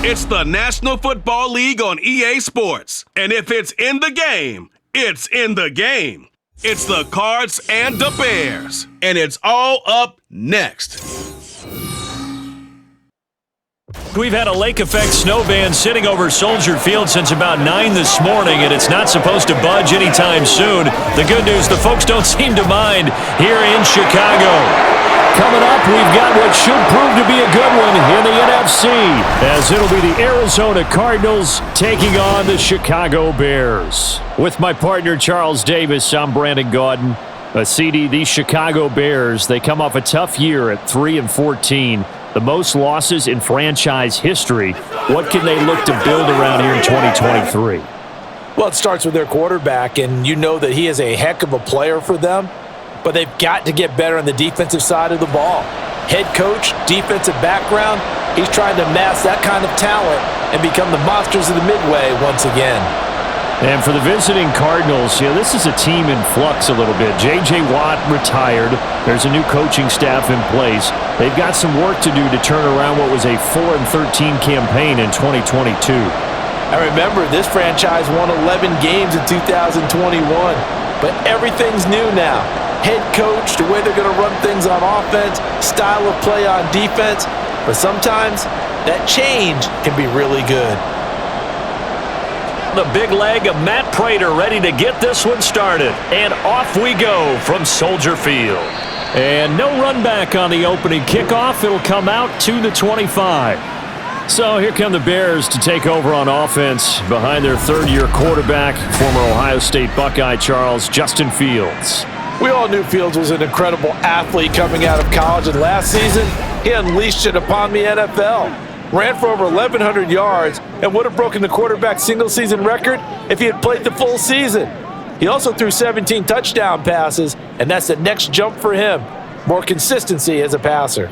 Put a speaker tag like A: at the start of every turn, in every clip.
A: It's the National Football League on EA Sports. And if it's in the game, it's in the game. It's the Cards and the Bears. And it's all up next.
B: We've had a lake effect snow band sitting over Soldier Field since about 9 this morning, and it's not supposed to budge anytime soon. The good news, the folks don't seem to mind here in Chicago. Coming up, we've got what should prove to be a good one in the NFC, as it'll be the Arizona Cardinals taking on the Chicago Bears. With my partner, Charles Davis, I'm Brandon Gaudin. CD, these Chicago Bears, they come off a tough year at 3-14. The most losses in franchise history. What can they look to build around here in 2023?
C: Well, it starts with their quarterback, and you know that he is a heck of a player for them, but they've got to get better on the defensive side of the ball. Head coach, defensive background, he's trying to amass that kind of talent and become the monsters of the Midway once again.
B: And for the visiting Cardinals, this is a team in flux a little bit. J.J. Watt retired. There's a new coaching staff in place. They've got some work to do to turn around what was a 4-13 campaign in 2022.
C: I remember this franchise won 11 games in 2021, but everything's new now. Head coach, the way they're going to run things on offense, style of play on defense, but sometimes that change can be really good.
B: The big leg of Matt Prater ready to get this one started. And off we go from Soldier Field. And no run back on the opening kickoff. It'll come out to the 25. So here come the Bears to take over on offense behind their third-year quarterback, former Ohio State Buckeye Charles Justin Fields.
C: We all knew Fields was an incredible athlete coming out of college, and last season, he unleashed it upon the NFL. Ran for over 1,100 yards and would have broken the quarterback's single-season record if he had played the full season. He also threw 17 touchdown passes, and that's the next jump for him. More consistency as a passer.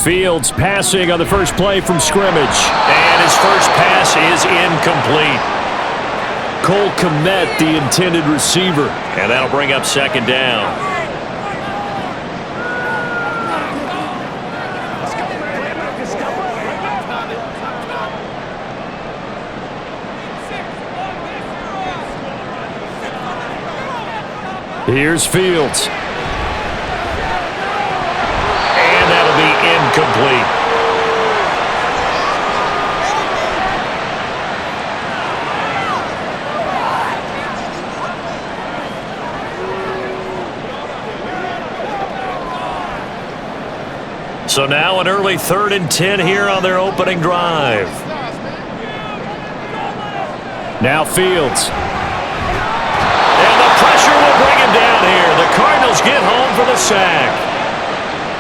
B: Fields passing on the first play from scrimmage. And his first pass is incomplete. Cole Kmet, the intended receiver. And that'll bring up second down. Here's Fields. And that'll be incomplete. So now an early 3rd and 10 here on their opening drive. Now Fields. Pressure will bring him down here. The Cardinals get home for the sack.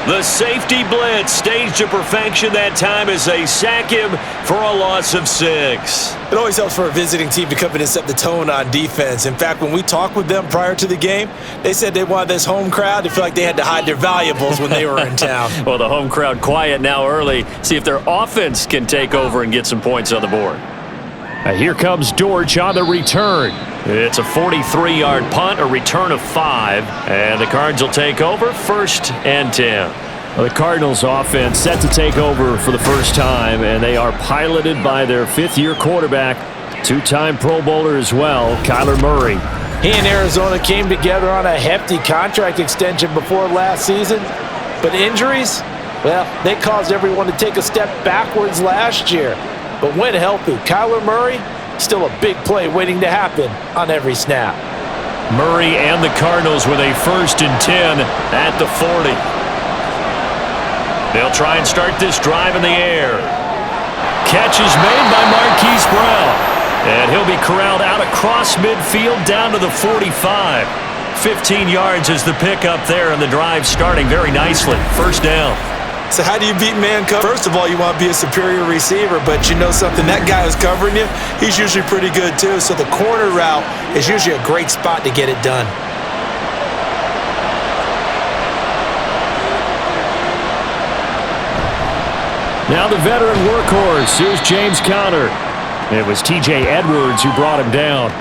B: The safety blitz staged to perfection that time as they sack him for a loss of 6.
C: It always helps for a visiting team to come in and set the tone on defense. In fact, when we talked with them prior to the game, they said they wanted this home crowd to feel like they had to hide their valuables when they were in town.
B: Well, the home crowd quiet now early. See if their offense can take over and get some points on the board. Here comes Dortch on the return. It's a 43-yard punt, a return of 5, and the Cards will take over 1st and 10. Well, the Cardinals offense set to take over for the first time, and they are piloted by their 5th-year quarterback, 2-time Pro Bowler as well, Kyler Murray.
C: He and Arizona came together on a hefty contract extension before last season, but injuries, well, they caused everyone to take a step backwards last year. But when healthy, Kyler Murray, still a big play waiting to happen on every snap.
B: Murray and the Cardinals with a 1st and 10 at the 40. They'll try and start this drive in the air. Catch is made by Marquise Brown. And he'll be corralled out across midfield down to the 45. 15 yards is the pickup there, and the drive starting very nicely. 1st down.
C: So how do you beat man cover? First of all, you want to be a superior receiver, but you know something, that guy who's covering you, he's usually pretty good too. So the corner route is usually a great spot to get it done.
B: Now the veteran workhorse, here's James Conner. It was T.J. Edwards who brought him down.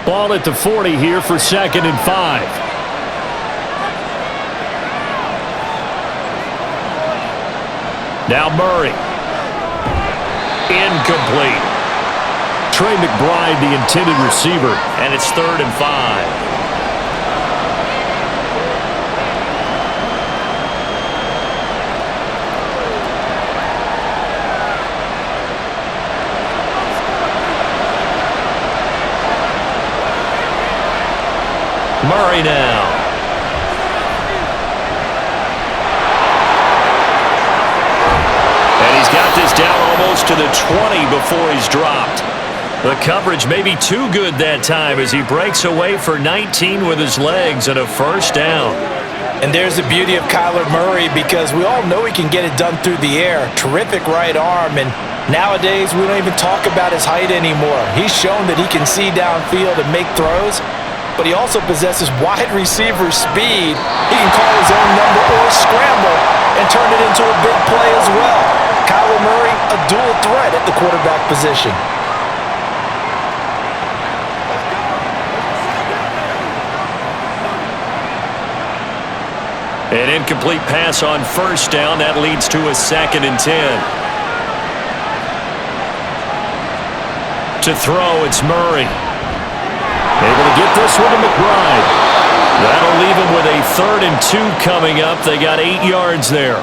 B: Ball at the 40 here for 2nd and 5. Now Murray. Incomplete. Trey McBride, the intended receiver, and it's 3rd and 5. Murray now. And he's got this down almost to the 20 before he's dropped. The coverage may be too good that time as he breaks away for 19 with his legs and a 1st down.
C: And there's the beauty of Kyler Murray, because we all know he can get it done through the air. Terrific right arm, and nowadays we don't even talk about his height anymore. He's shown that he can see downfield and make throws, but he also possesses wide receiver speed. He can call his own number or scramble and turn it into a big play as well. Kyler Murray, a dual threat at the quarterback position.
B: An incomplete pass on 1st down. That leads to a 2nd and 10. To throw, it's Murray. Able to get this one to McBride. That'll leave him with a 3rd and 2 coming up. They got 8 yards there.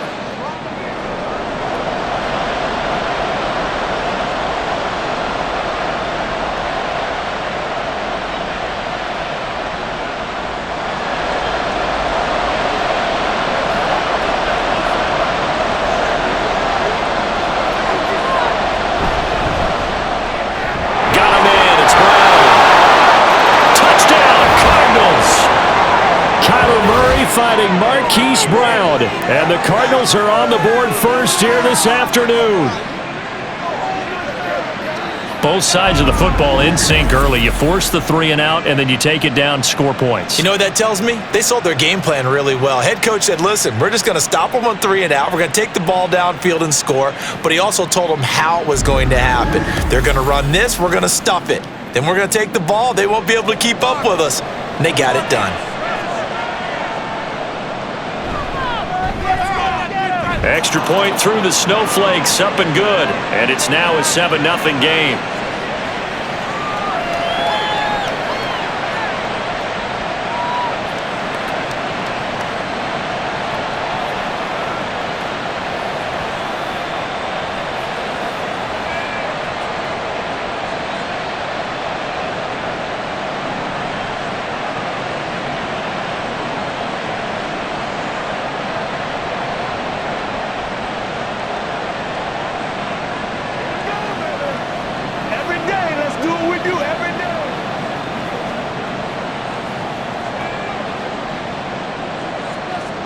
B: Fighting Marquise Brown, and the Cardinals are on the board first here this afternoon. Both sides of the football in sync early. You force the 3 and out, and then you take it down, score points.
C: You know what that tells me? They sold their game plan really well. Head coach said, listen, we're just going to stop them on 3 and out. We're going to take the ball downfield and score. But he also told them how it was going to happen. They're going to run this. We're going to stuff it. Then we're going to take the ball. They won't be able to keep up with us. And they got it done.
B: Extra point through the snowflakes, up and good. And it's now a 7-0 game.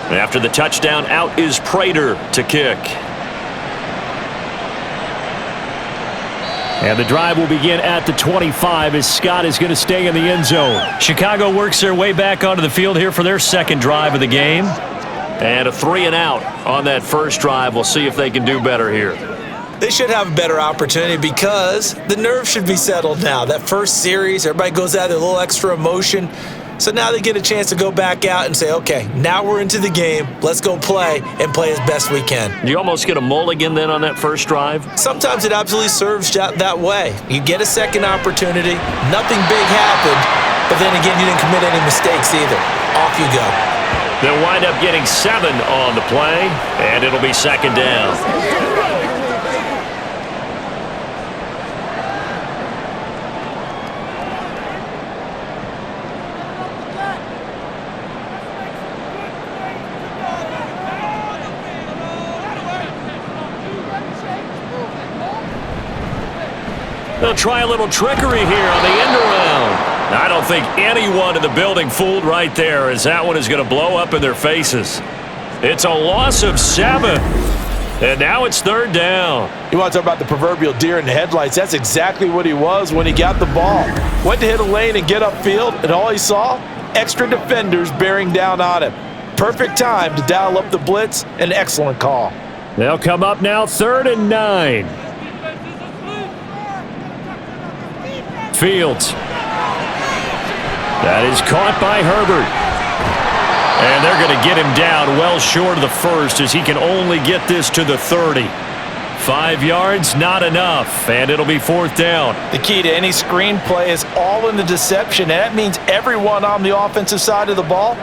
B: After the touchdown, out is Prater to kick. And the drive will begin at the 25 as Scott is going to stay in the end zone. Chicago works their way back onto the field here for their 2nd drive of the game. And a 3 and out on that first drive. We'll see if they can do better here.
C: They should have a better opportunity because the nerves should be settled now. That first series, everybody goes out with a little extra emotion. So now they get a chance to go back out and say, okay, now we're into the game. Let's go play and play as best we can.
B: You almost get a mulligan then on that first drive?
C: Sometimes it absolutely serves that way. You get a second opportunity. Nothing big happened. But then again, you didn't commit any mistakes either. Off you go.
B: They'll wind up getting 7 on the play, and it'll be 2nd down. They'll try a little trickery here on the end around. I don't think anyone in the building fooled right there, as that one is going to blow up in their faces. It's a loss of 7. And now it's 3rd down.
C: You want to talk about the proverbial deer in the headlights? That's exactly what he was when he got the ball. Went to hit a lane and get upfield, and all he saw? Extra defenders bearing down on him. Perfect time to dial up the blitz. An excellent call.
B: They'll come up now 3rd and 9. Fields. That is caught by Herbert. And they're going to get him down well short of the first as he can only get this to the 30. 5 yards, not enough, and it'll be 4th down.
C: The key to any screenplay is all in the deception, and that means everyone on the offensive side of the ball.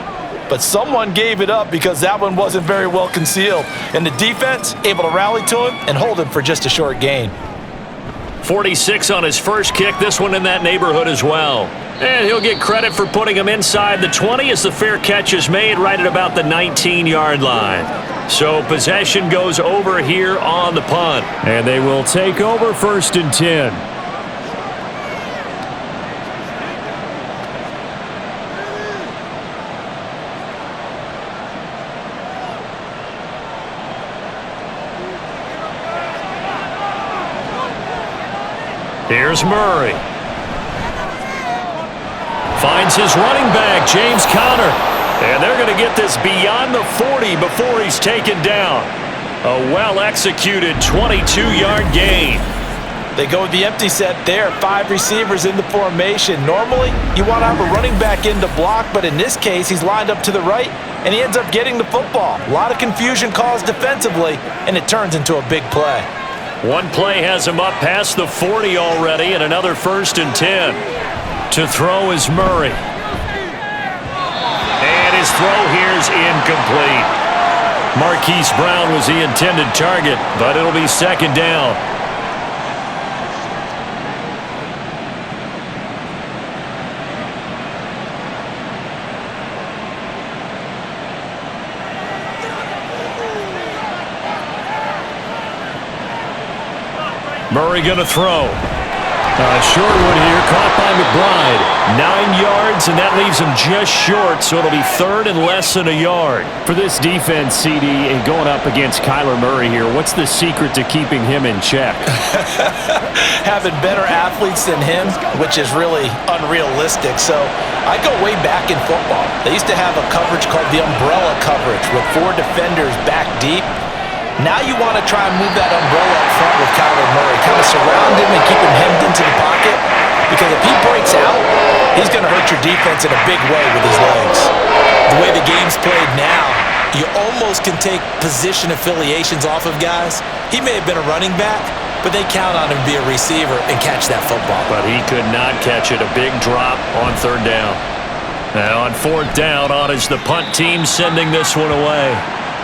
C: But someone gave it up because that one wasn't very well concealed. And the defense able to rally to him and hold him for just a short gain.
B: 46 on his first kick, this one in that neighborhood as well. And he'll get credit for putting him inside the 20 as the fair catch is made right at about the 19-yard line. So possession goes over here on the punt. And they will take over 1st and 10. Here's Murray. Finds his running back, James Conner. And they're going to get this beyond the 40 before he's taken down. A well-executed 22-yard gain.
C: They go with the empty set there. 5 receivers in the formation. Normally, you want to have a running back in to block, but in this case, he's lined up to the right, and he ends up getting the football. A lot of confusion caused defensively, and it turns into a big play.
B: One play has him up past the 40 already, and another 1st and 10. To throw is Murray. And his throw here's incomplete. Marquise Brown was the intended target, but it'll be 2nd down. Murray going to throw. Short one here, caught by McBride. 9 yards, and that leaves him just short, so it'll be 3rd and less than a yard.
D: For this defense, CD, and going up against Kyler Murray here, what's the secret to keeping him in check?
C: Having better athletes than him, which is really unrealistic. So I go way back in football. They used to have a coverage called the umbrella coverage with 4 defenders back deep. Now you want to try and move that umbrella up front with Kyler Murray. Kind of surround him and keep him hemmed into the pocket. Because if he breaks out, he's going to hurt your defense in a big way with his legs. The way the game's played now, you almost can take position affiliations off of guys. He may have been a running back, but they count on him to be a receiver and catch that football.
B: But he could not catch it. A big drop on 3rd down. Now on 4th down, on is the punt team sending this one away.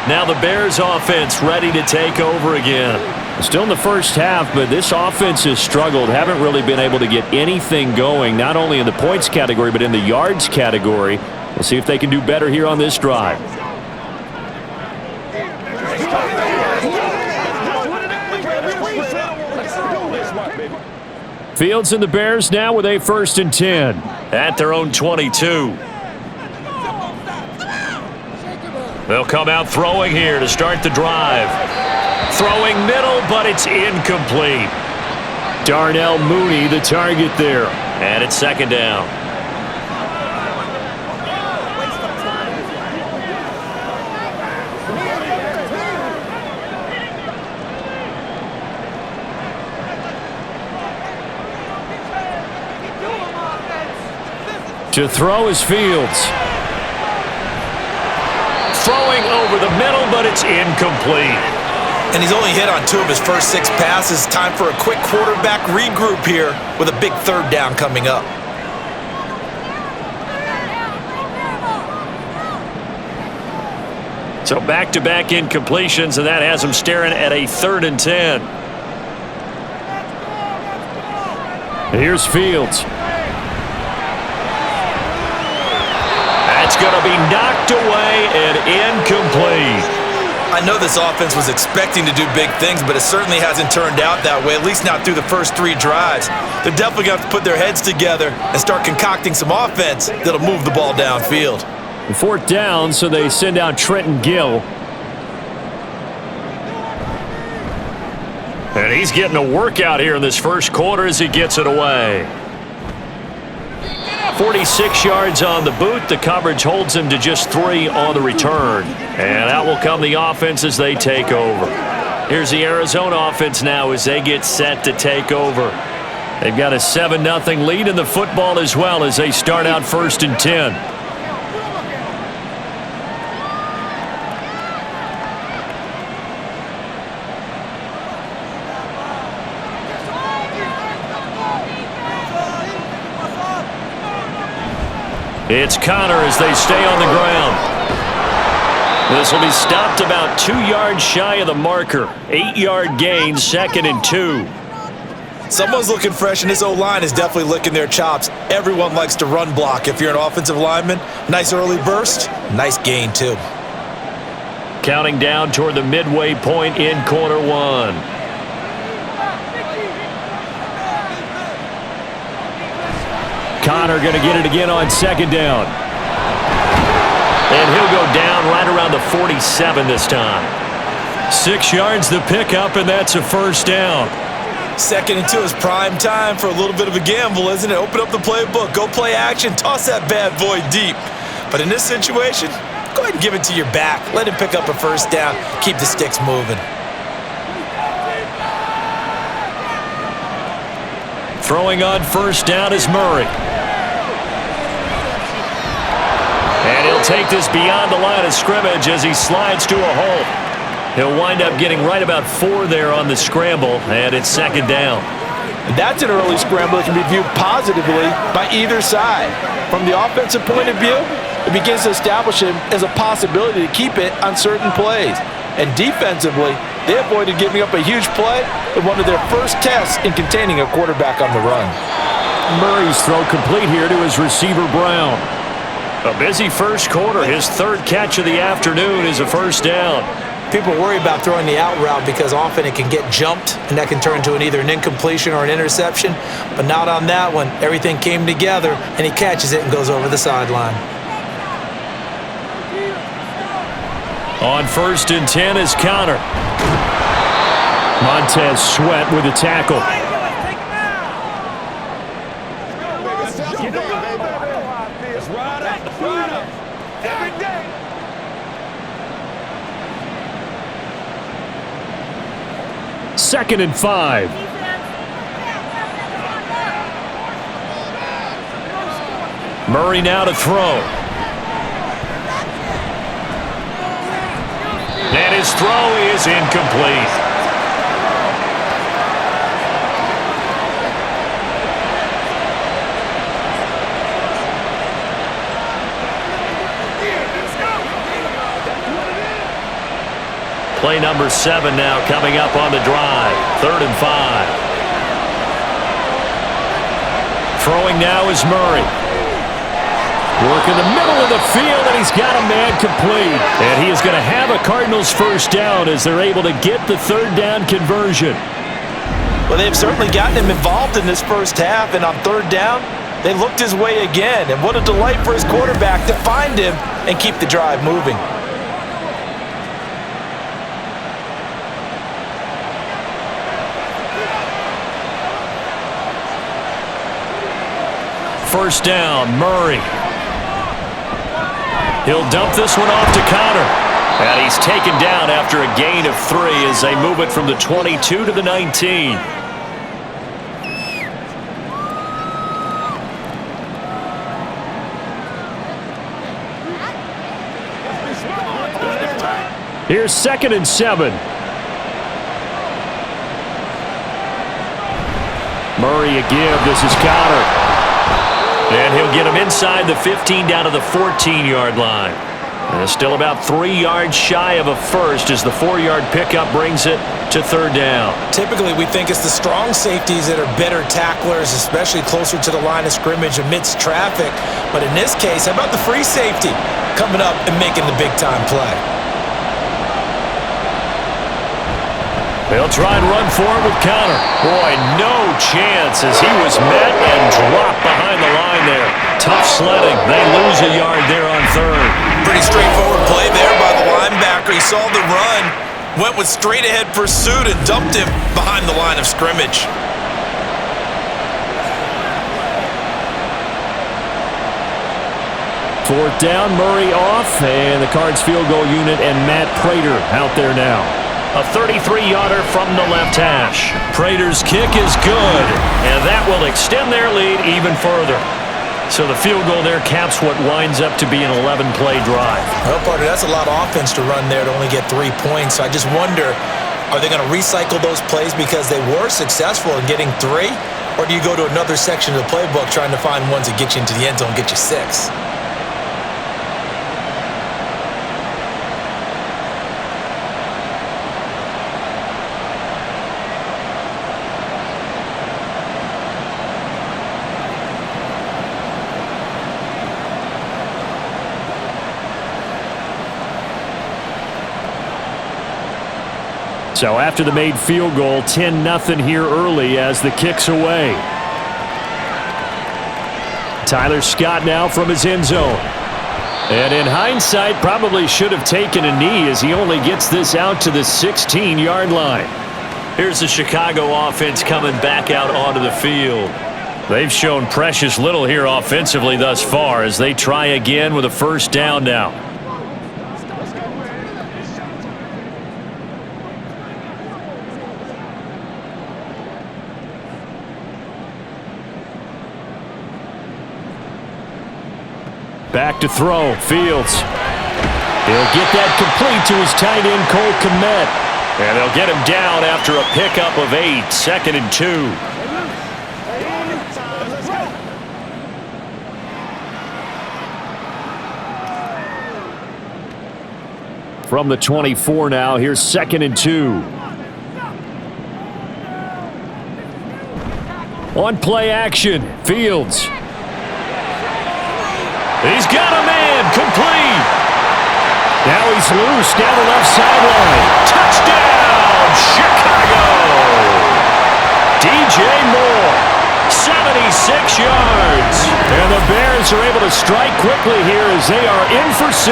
B: Now the Bears offense ready to take over again.
D: Still in the first half, but this offense has struggled. Haven't really been able to get anything going, not only in the points category, but in the yards category. We'll see if they can do better here on this drive. Fields and the Bears now with a 1st and 10.
B: At their own 22. They'll come out throwing here to start the drive. Throwing middle, but it's incomplete.
D: Darnell Mooney, the target there.
B: And it's 2nd down.
D: To throw is Fields.
B: Throwing over the middle, but it's incomplete.
C: And he's only hit on 2 of his first 6 passes. Time for a quick quarterback regroup here with a big 3rd down coming up.
B: So back-to-back incompletions, and that has him staring at a 3rd and 10.
D: Here's Fields.
B: That's going to be knocked away and incomplete.
C: I know this offense was expecting to do big things, but it certainly hasn't turned out that way, at least not through the first 3 drives. They're definitely going to have to put their heads together and start concocting some offense that'll move the ball downfield.
D: 4th down, so they send out Trenton Gill.
B: And he's getting a workout here in this first quarter as he gets it away. 46 yards on the boot. The coverage holds him to just 3 on the return. And out will come the offense as they take over. Here's the Arizona offense now as they get set to take over.
D: They've got a 7-0 lead in the football as well as they start out 1st and 10. It's Connor as they stay on the ground. This will be stopped about 2 yards shy of the marker. 8-yard gain, 2nd and 2.
C: Someone's looking fresh, and this O-line is definitely licking their chops. Everyone likes to run block. If you're an offensive lineman, nice early burst, nice gain too.
D: Counting down toward the midway point in quarter 1. Connor going to get it again on 2nd down. And he'll go down right around the 47 this time.
B: 6 yards the pickup, and that's a 1st down.
C: 2nd and 2 is prime time for a little bit of a gamble, isn't it? Open up the playbook, go play action, toss that bad boy deep. But in this situation, go ahead and give it to your back. Let him pick up a 1st down, keep the sticks moving.
B: Throwing on 1st down is Murray.
D: And he'll take this beyond the line of scrimmage as he slides to a hole. He'll wind up getting right about 4 there on the scramble, and it's 2nd down.
C: And that's an early scramble that can be viewed positively by either side. From the offensive point of view, it begins to establish him as a possibility to keep it on certain plays. And defensively, they avoided giving up a huge play in one of their first tests in containing a quarterback on the run.
B: Murray's throw complete here to his receiver, Brown.
D: A busy first quarter. His 3rd catch of the afternoon is a 1st down.
C: People worry about throwing the out route because often it can get jumped, and that can turn into either an incompletion or an interception. But not on that one. Everything came together, and he catches it and goes over the sideline.
B: On 1st and 10 is Connor. Montez Sweat with a tackle. Second and 5. Murray now to throw.
D: And his throw is incomplete. Play number 7 now coming up on the drive. 3rd and 5.
B: Throwing now is Murray. Work in the middle of the field, and he's got a man complete. And he is going to have a Cardinals 1st down as they're able to get the 3rd down conversion.
C: Well, they've certainly gotten him involved in this first half, and on 3rd down, they looked his way again. And what a delight for his quarterback to find him and keep the drive moving.
B: First down, Murray. He'll dump this one off to Connor.
D: And he's taken down after a gain of 3 as they move it from the 22 to the 19.
B: Here's 2nd and 7. Murray a give. This is Connor.
D: And he'll get him inside the 15 down to the 14-yard line. And still about 3 yards shy of a 1st as the 4-yard pickup brings it to 3rd down.
C: Typically, we think it's the strong safeties that are better tacklers, especially closer to the line of scrimmage amidst traffic. But in this case, how about the free safety coming up and making the big-time play?
B: They'll try and run forward with Connor.
D: Boy, no chance as he was met and dropped behind the line there. Tough sledding. They lose a yard there on 3rd.
C: Pretty straightforward play there by the linebacker. He saw the run, went with straight-ahead pursuit, and dumped him behind the line of scrimmage.
B: Fourth down, Murray off, and the Cards field goal unit and Matt Prater out there now.
D: A 33-yarder from the left hash.
B: Prater's kick is good, and that will extend their lead even further. So the field goal there caps what winds up to be an 11-play drive.
E: Well, partner, that's a lot of offense to run there to only get 3 points. So I just wonder, are they going to recycle those plays because they were successful in getting 3? Or do you go to another section of the playbook trying to find ones that get you into the end zone and get you 6?
D: So after the made field goal, 10-0 here early as the kick's away. Tyler Scott now from his end zone. And in hindsight, probably should have taken a knee as he only gets this out to the 16-yard line.
B: Here's the Chicago offense coming back out onto the field. They've shown precious little here offensively thus far as they try again with a first down now.
D: Back to throw, Fields. He'll get that complete to his tight end, Cole Kmet.
B: And they'll get him down after a pickup of 8, 2nd and 2.
D: From the 24 now, here's 2nd and 2. On play action, Fields.
B: He's got a man, complete.
D: Now he's loose down the left sideline.
B: Touchdown, Chicago. DJ Moore, 76 yards.
D: And the Bears are able to strike quickly here as they are in for 6.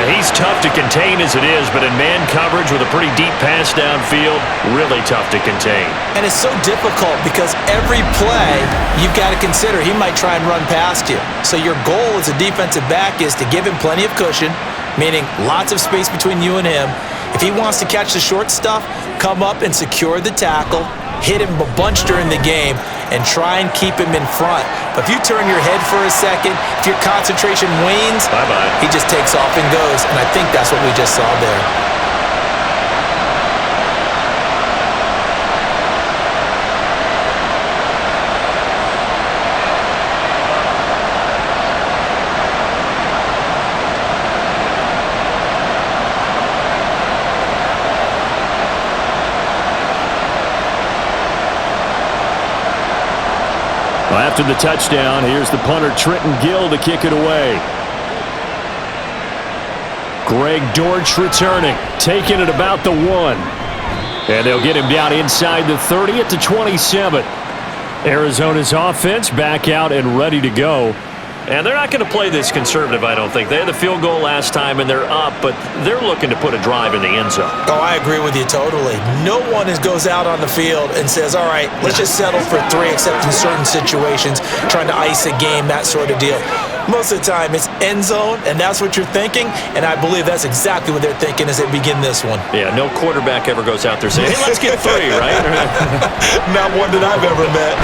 B: He's tough to contain as it is, but in man coverage with a pretty deep pass downfield, really tough to contain.
E: And it's so difficult because every play you've got to consider he might try and run past you. So your goal as a defensive back is to give him plenty of cushion, meaning lots of space between you and him. If he wants to catch the short stuff, come up and secure the tackle, hit him a bunch during the game, and try and keep him in front. But if you turn your head for a second, if your concentration wanes,
B: bye-bye.
E: He just takes off and goes, and I think that's what we just saw there.
D: After the touchdown, here's the punter Trenton Gill to kick it away. Greg Dortch returning, taking it about the 1. And they'll get him down inside the 30 at the 27. Arizona's offense back out and ready to go.
B: And they're not going to play this conservative, I don't think. They had the field goal last time, and they're up, but they're looking to put a drive in the end zone.
E: Oh, I agree with you totally. No one goes out on the field and says, all right, let's just settle for 3, except in certain situations, trying to ice a game, that sort of deal. Most of the time, it's end zone, and that's what you're thinking, and I believe that's exactly what they're thinking as they begin this one.
B: Yeah, no quarterback ever goes out there saying, hey, let's get 3, right?
E: Not one that I've ever met.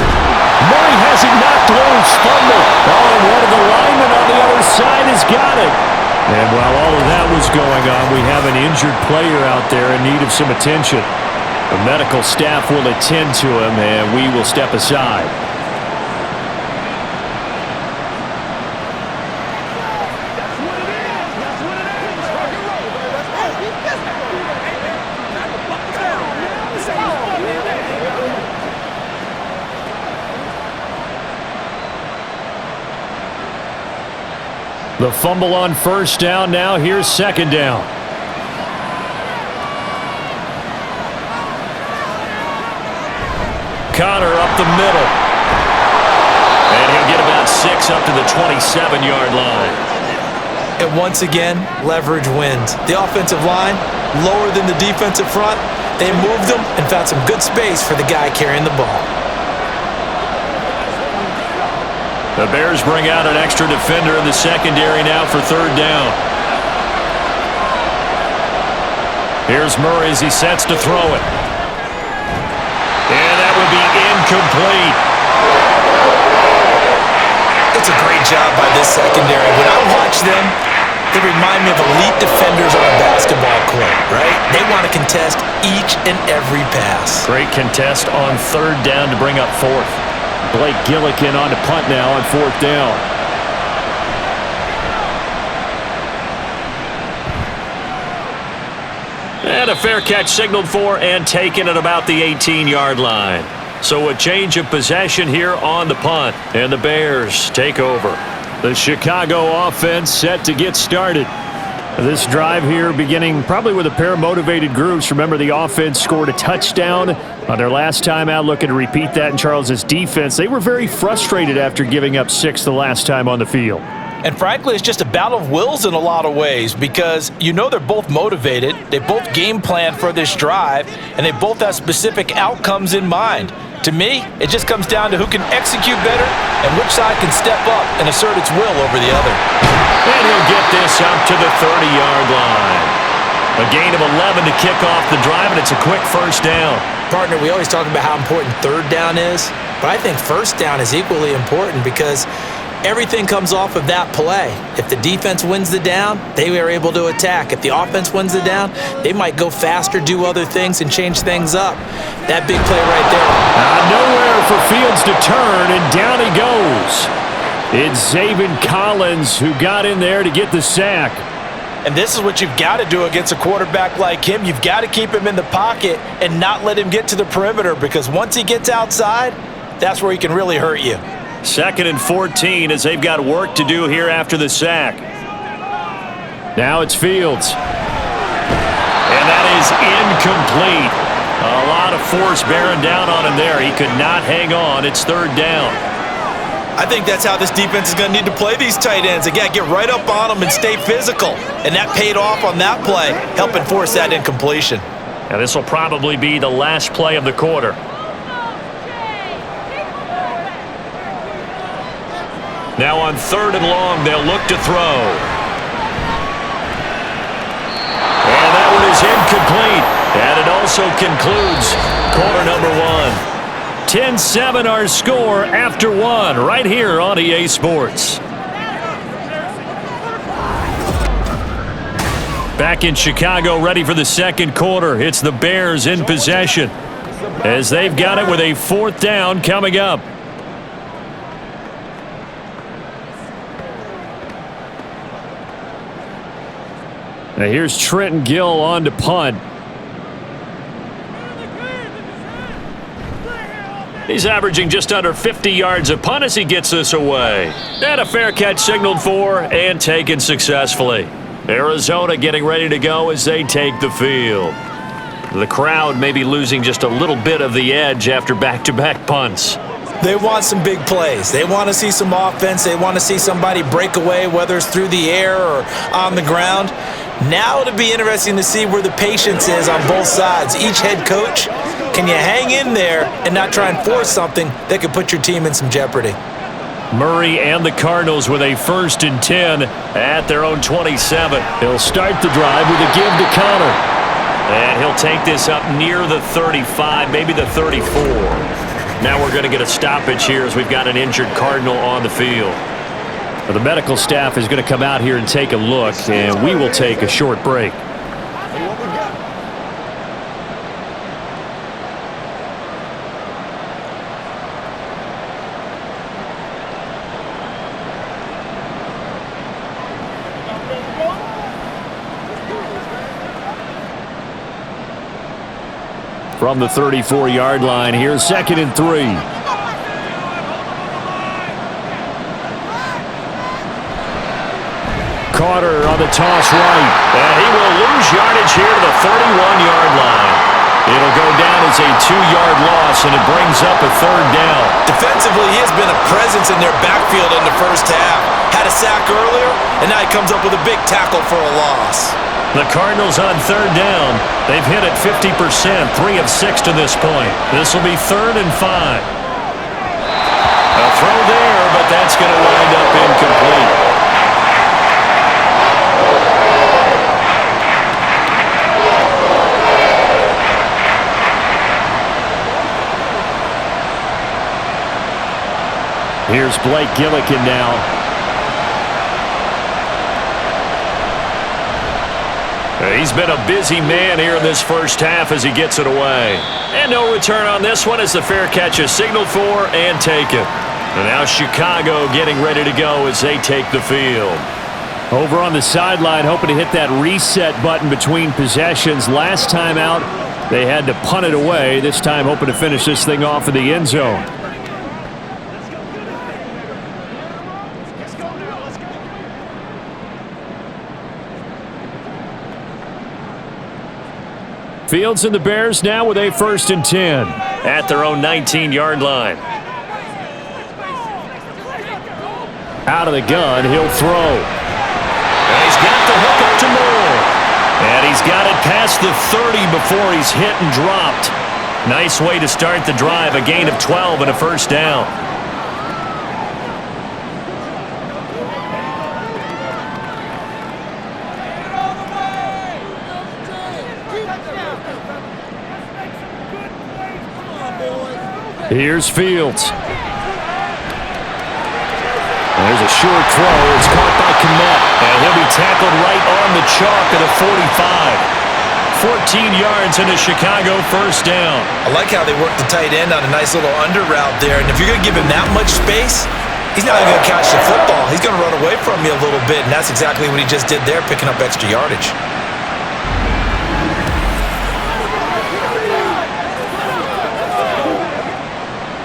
D: Murray has it knocked loose, fumble. Oh, and one of the linemen on the other side has got it. And while all of that was going on, we have an injured player out there in need of some attention. The medical staff will attend to him, and we will step aside. The fumble on first down. Now here's 2nd down.
B: Connor up the middle. And he'll get about 6 up to the 27-yard line.
E: And once again, leverage wins. The offensive line, lower than the defensive front. They moved them and found some good space for the guy carrying the ball.
B: The Bears bring out an extra defender in the secondary now for 3rd down. Here's Murray as he sets to throw it. And that would be incomplete.
E: It's a great job by this secondary. When I watch them, they remind me of elite defenders on a basketball court, right? They want to contest each and every pass.
B: Great contest on third down to bring up fourth.
D: Blake Gillikin on to punt now on fourth down.
B: And a fair catch signaled for and taken at about the 18-yard line. So a change of possession here on the punt. And the Bears take over.
D: The Chicago offense set to get started. This drive here beginning probably with a pair of motivated groups. Remember, the offense scored a touchdown on their last time out, looking to repeat that in Charles's defense. They were very frustrated after giving up 6 the last time on the field.
E: And frankly, it's just a battle of wills in a lot of ways because you know they're both motivated, they both game plan for this drive, and they both have specific outcomes in mind. To me, it just comes down to who can execute better and which side can step up and assert its will over the other.
B: And he'll get this up to the 30-yard line. A gain of 11 to kick off the drive, and it's a quick first down.
E: Partner, we always talk about how important third down is, but I think first down is equally important because everything comes off of that play. If the defense wins the down, they are able to attack. If the offense wins the down, they might go faster, do other things, and change things up. That big play right there.
D: Nowhere for Fields to turn, and down he goes. It's Zaven Collins who got in there to get the sack.
E: And this is what you've got to do against a quarterback like him. You've got to keep him in the pocket and not let him get to the perimeter because once he gets outside, that's where he can really hurt you.
B: 2nd and 14 as they've got work to do here after the sack.
D: Now it's Fields.
B: And that is incomplete. A lot of force bearing down on him there. He could not hang on. It's third down.
E: I think that's how this defense is going to need to play these tight ends. Again, get right up on them and stay physical. And that paid off on that play, helping force that incompletion.
B: Now this will probably be the last play of the quarter. Now on 3rd and long, they'll look to throw. And that one is incomplete. And it also concludes quarter number 1. 10-7 our score after 1 right here on EA Sports. Back in Chicago, ready for the second quarter. It's the Bears in possession as they've got it with a 4th down coming up.
D: Now here's Trenton Gill on to punt.
B: He's averaging just under 50 yards a punt as he gets this away. And a fair catch signaled for and taken successfully. Arizona getting ready to go as they take the field. The crowd may be losing just a little bit of the edge after back-to-back punts.
E: They want some big plays. They want to see some offense. They want to see somebody break away, whether it's through the air or on the ground. Now it'll be interesting to see where the patience is on both sides. Each head coach, can you hang in there and not try and force something that could put your team in some jeopardy?
B: Murray and the Cardinals with a 1st and 10 at their own 27.
D: He'll start the drive with a give to Connor.
B: And he'll take this up near the 35, maybe the 34. Now we're going to get a stoppage here as we've got an injured Cardinal on the field.
D: Well, the medical staff is going to come out here and take a look, and we will take a short break. From the 34-yard line, here's 2nd and 3. Carter on the toss right.
B: And he will lose yardage here to the 31-yard line. It'll go down as a 2-yard loss, and it brings up a 3rd down.
E: Defensively, he has been a presence in their backfield in the first half. Had a sack earlier, and now he comes up with a big tackle for a loss.
B: The Cardinals on 3rd down. They've hit it 50%, 3 of 6 to this point. This will be 3rd and 5. A throw there, but that's going to wind up incomplete.
D: Here's Blake Gillikin now. He's been a busy man here in this first half as he gets it away. And no return on this one as the fair catch is signaled for and taken. And now Chicago getting ready to go as they take the field. Over on the sideline, hoping to hit that reset button between possessions. Last time out, they had to punt it away. This time hoping to finish this thing off in the end zone. Fields and the Bears now with a 1st and 10 at their own 19-yard line. Out of the gun, he'll throw. And he's got the hook up to Moore. And he's got it past the 30 before he's hit and dropped. Nice way to start the drive, a gain of 12 and a 1st down. Here's Fields. There's a short throw. It's caught by Kmet. And he'll be tackled right on the chalk at a 45. 14 yards and a Chicago 1st down.
E: I like how they work the tight end on a nice little under route there. And if you're going to give him that much space, he's not even going to catch the football. He's going to run away from you a little bit. And that's exactly what he just did there, picking up extra yardage.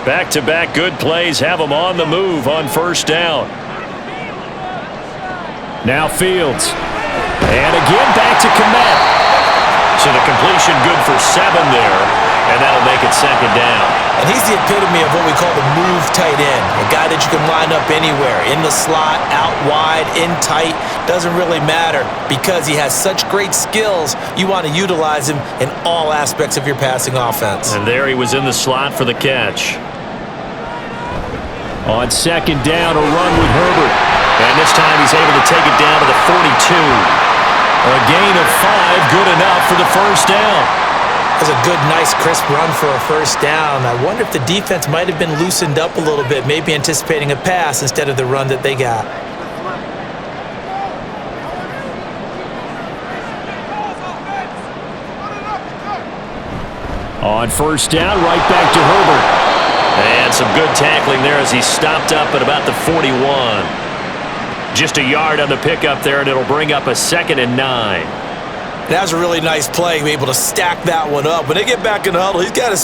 D: Back-to-back good plays have them on the move on 1st down. Now Fields. And again back to Kmet. So the completion good for 7 there, and that'll make it 2nd down.
E: And he's the epitome of what we call the move tight end. A guy that you can line up anywhere, in the slot, out wide, in tight, doesn't really matter because he has such great skills. You want to utilize him in all aspects of your passing offense.
D: And there he was in the slot for the catch. On 2nd down, a run with Herbert. And this time he's able to take it down to the 42. A gain of 5, good enough for the 1st down.
E: That's a good, nice, crisp run for a 1st down. I wonder if the defense might have been loosened up a little bit, maybe anticipating a pass instead of the run that they got.
D: On 1st down, right back to Herbert. And some good tackling there as he stopped up at about the 41. Just a yard on the pickup there, and it'll bring up a 2nd and 9.
E: That was a really nice play, able to stack that one up. When they get back in the huddle, he's got to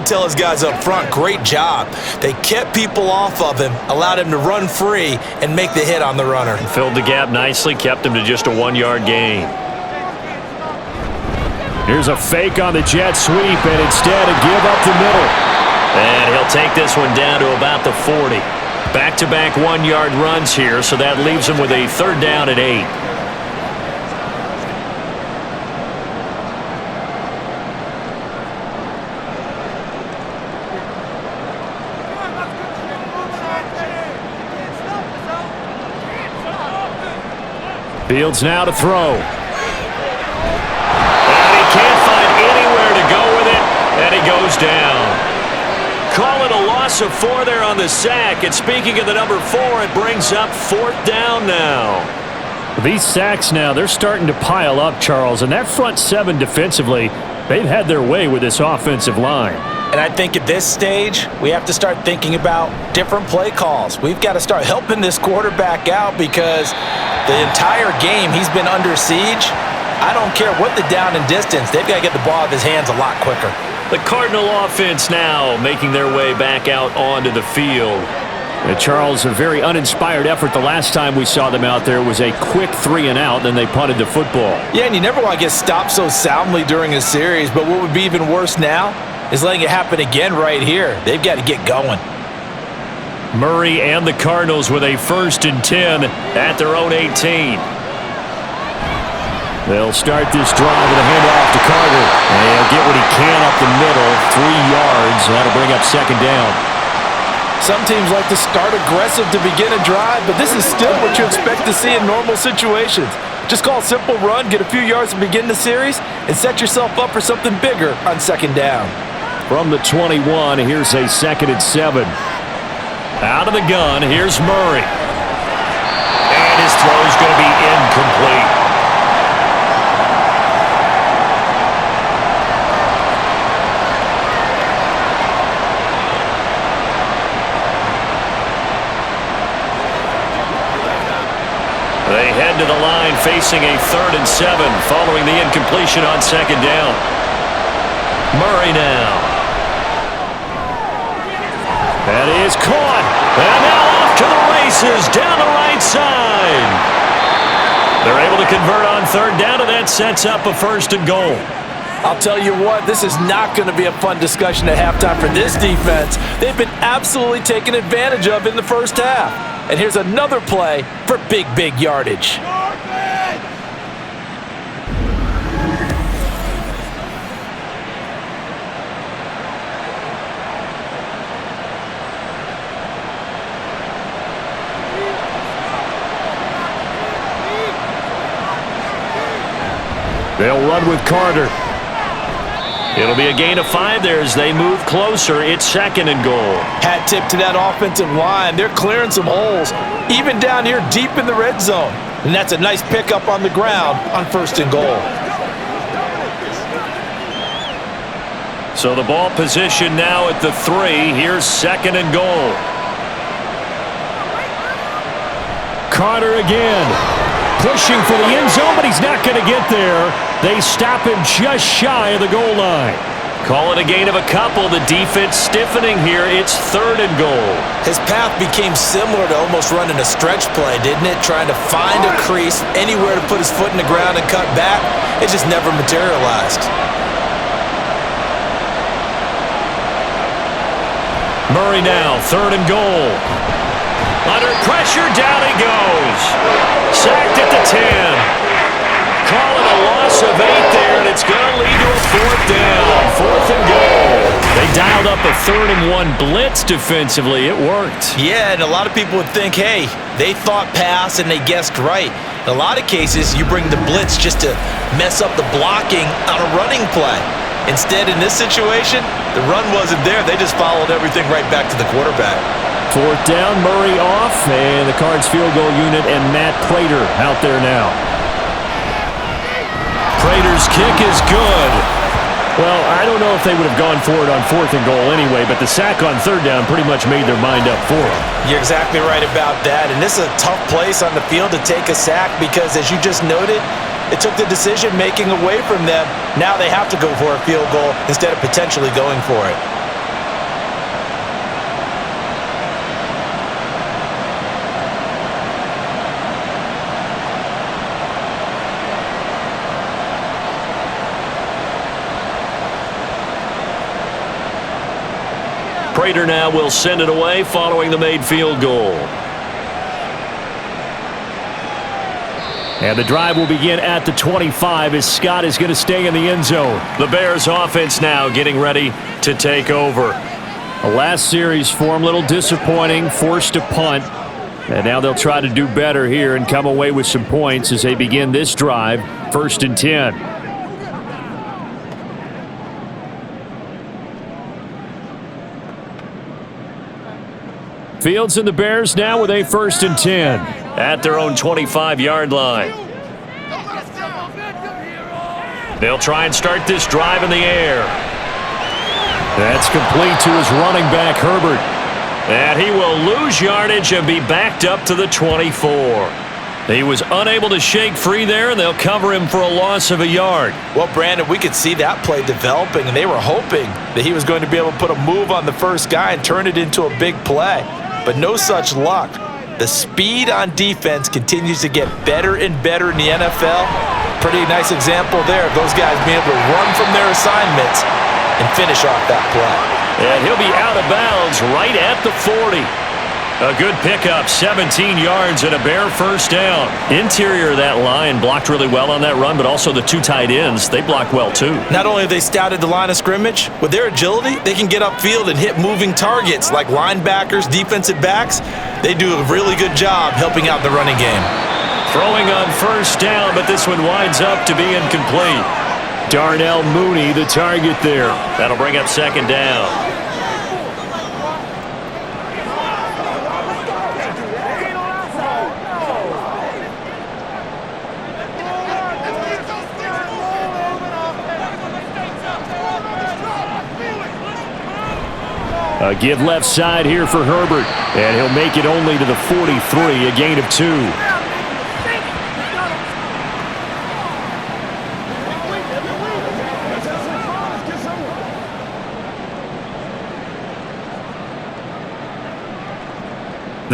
E: tell his guys up front, great job. They kept people off of him, allowed him to run free, and make the hit on the runner.
D: Filled the gap nicely, kept him to just a 1-yard gain. Here's a fake on the jet sweep, and instead a give up the middle. And he'll take this one down to about the 40. Back-to-back 1-yard runs here, so that leaves him with a 3rd down and 8. Fields now to throw. And he can't find anywhere to go with it, and he goes down. Call it a loss of 4 there on the sack. And speaking of the number 4, it brings up 4th down now. These sacks now, they're starting to pile up, Charles. And that front 7 defensively, they've had their way with this offensive line.
E: And I think at this stage, we have to start thinking about different play calls. We've got to start helping this quarterback out because the entire game he's been under siege. I don't care what the down and distance. They've got to get the ball out of his hands a lot quicker.
D: The Cardinal offense now making their way back out onto the field. Charles, a very uninspired effort the last time we saw them out there was a quick 3 and out, then they punted the football.
E: Yeah, and you never want to get stopped so soundly during a series, but what would be even worse now is letting it happen again right here. They've got to get going.
D: Murray and the Cardinals with a 1st and 10 at their own 18. They'll start this drive with a handoff to Carter. And he'll get what he can up the middle, 3 yards. That'll bring up 2nd down.
C: Some teams like to start aggressive to begin a drive, but this is still what you expect to see in normal situations. Just call a simple run, get a few yards to begin the series, and set yourself up for something bigger on 2nd down.
D: From the 21, here's a 2nd and 7.
B: Out of the gun, here's Murray. And his throw's going to be incomplete. They head to the line facing a 3rd and 7 following the incompletion on 2nd down. Murray now. That is caught. And now off to the races down the right side. They're able to convert on 3rd down, and that sets up a 1st and goal.
C: I'll tell you what, this is not going to be a fun discussion at halftime for this defense. They've been absolutely taken advantage of in the first half. And here's another play for big yardage.
B: They'll run with Carter. It'll be a gain of 5 there as they move closer. It's 2nd and goal.
C: Hat tip to that offensive line. They're clearing some holes, even down here deep in the red zone. And that's a nice pickup on the ground on 1st and goal.
B: So the ball position now at the 3. Here's 2nd and goal.
D: Carter again. Pushing for the end zone, but he's not going to get there. They stop him just shy of the goal line.
B: Call it a gain of a couple. The defense stiffening here. It's 3rd and goal.
E: His path became similar to almost running a stretch play, didn't it? Trying to find a crease, anywhere to put his foot in the ground and cut back. It just never materialized.
B: Murray now, 3rd and goal. Under pressure, down he goes. Sacked at the 10. Call it a loss of 8 there, and it's going to lead to a 4th down. 4th and goal. They dialed up a 3rd and 1 blitz defensively. It worked.
E: Yeah, and a lot of people would think, hey, they thought pass and they guessed right. In a lot of cases, you bring the blitz just to mess up the blocking on a running play. Instead, in this situation, the run wasn't there. They just followed everything right back to the quarterback.
D: 4th down, Murray off, and the Cards field goal unit and Matt Prater out there now.
B: Prater's kick is good.
D: Well, I don't know if they would have gone for it on 4th and goal anyway, but the sack on 3rd down pretty much made their mind up for it.
E: You're exactly right about that, and this is a tough place on the field to take a sack because, as you just noted, it took the decision-making away from them. Now they have to go for a field goal instead of potentially going for it.
B: Prater now will send it away following the made field goal.
D: And the drive will begin at the 25 as Scott is going to stay in the end zone.
B: The Bears offense now getting ready to take over.
D: The last series for him, a little disappointing, forced a punt. And now they'll try to do better here and come away with some points as they begin this drive, 1st and 10. Fields and the Bears now with a 1st and 10.
B: At their own 25-yard line. They'll try and start this drive in the air.
D: That's complete to his running back, Herbert.
B: And he will lose yardage and be backed up to the 24. He was unable to shake free there, and they'll cover him for a loss of a yard.
E: Well, Brandon, we could see that play developing, and they were hoping that he was going to be able to put a move on the first guy and turn it into a big play. But no such luck. The speed on defense continues to get better and better in the NFL. Pretty nice example there of those guys being able to run from their assignments and finish off that play.
B: And he'll be out of bounds right at the 40. A good pickup, 17 yards and a Bear first down. Interior of that line blocked really well on that run, but also the 2 tight ends, they blocked well too.
E: Not only have they scouted the line of scrimmage, with their agility, they can get upfield and hit moving targets like linebackers, defensive backs. They do a really good job helping out the running game.
B: Throwing on first down, but this one winds up to be incomplete.
D: Darnell Mooney, the target there.
B: That'll bring up 2nd down.
D: A give left side here for Herbert, and he'll make it only to the 43, a gain of 2.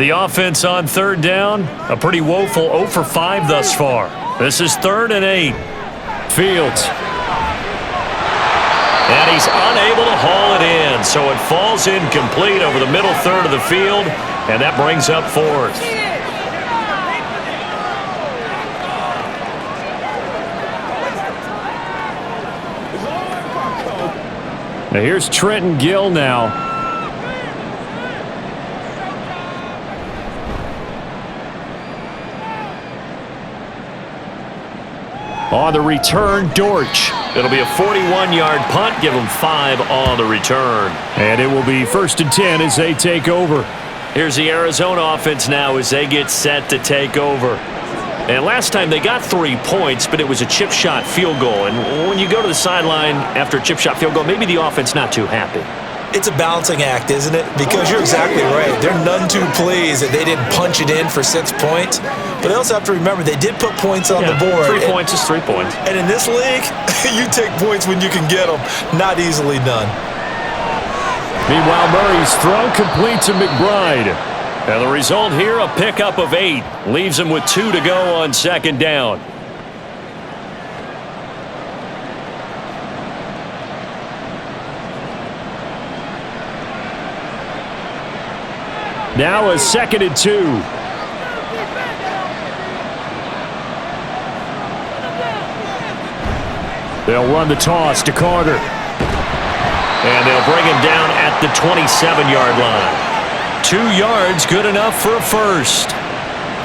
D: The offense on third down, a pretty woeful 0 for 5 thus far. This is 3rd and 8. Fields. And he's unable to haul it in, so it falls incomplete over the middle third of the field, and that brings up 4th. Now here's Trenton Gill now. On the return, Dortch. It'll be a 41-yard punt. Give them 5 on the return. And it will be 1st and 10 as they take over. Here's the Arizona offense now as they get set to take over. And last time they got 3 points, but it was a chip shot field goal. And when you go to the sideline after a chip shot field goal, maybe the offense not too happy.
E: It's a balancing act, isn't it? Because you're exactly right. They're none too pleased that they didn't punch it in for 6 points. But they also have to remember they did put points on the board.
D: 3 points is 3 points.
E: And in this league, you take points when you can get them. Not easily done.
D: Meanwhile, Murray's throw complete to McBride. And the result here, a pickup of 8. Leaves him with 2 to go on 2nd down. Now a 2nd and 2. They'll run the toss to Carter. And they'll bring him down at the 27-yard line. 2 yards, good enough for a first.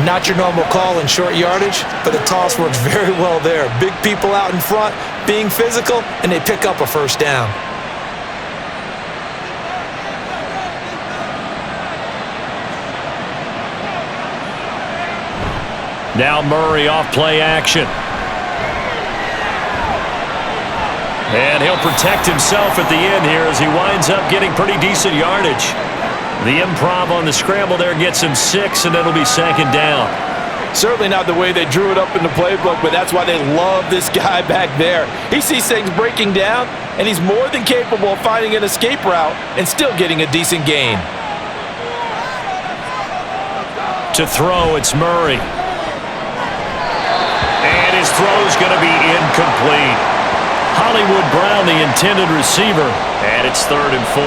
E: Not your normal call in short yardage, but the toss works very well there. Big people out in front, being physical, and they pick up a first down.
D: Now Murray off play action. And he'll protect himself at the end here as he winds up getting pretty decent yardage. The improv on the scramble there gets him 6, and it'll be 2nd down.
C: Certainly not the way they drew it up in the playbook, but that's why they love this guy back there. He sees things breaking down, and he's more than capable of finding an escape route and still getting a decent gain.
D: To throw, it's Murray. And his throw's going to be incomplete. Hollywood Brown, the intended receiver, and it's 3rd and 4.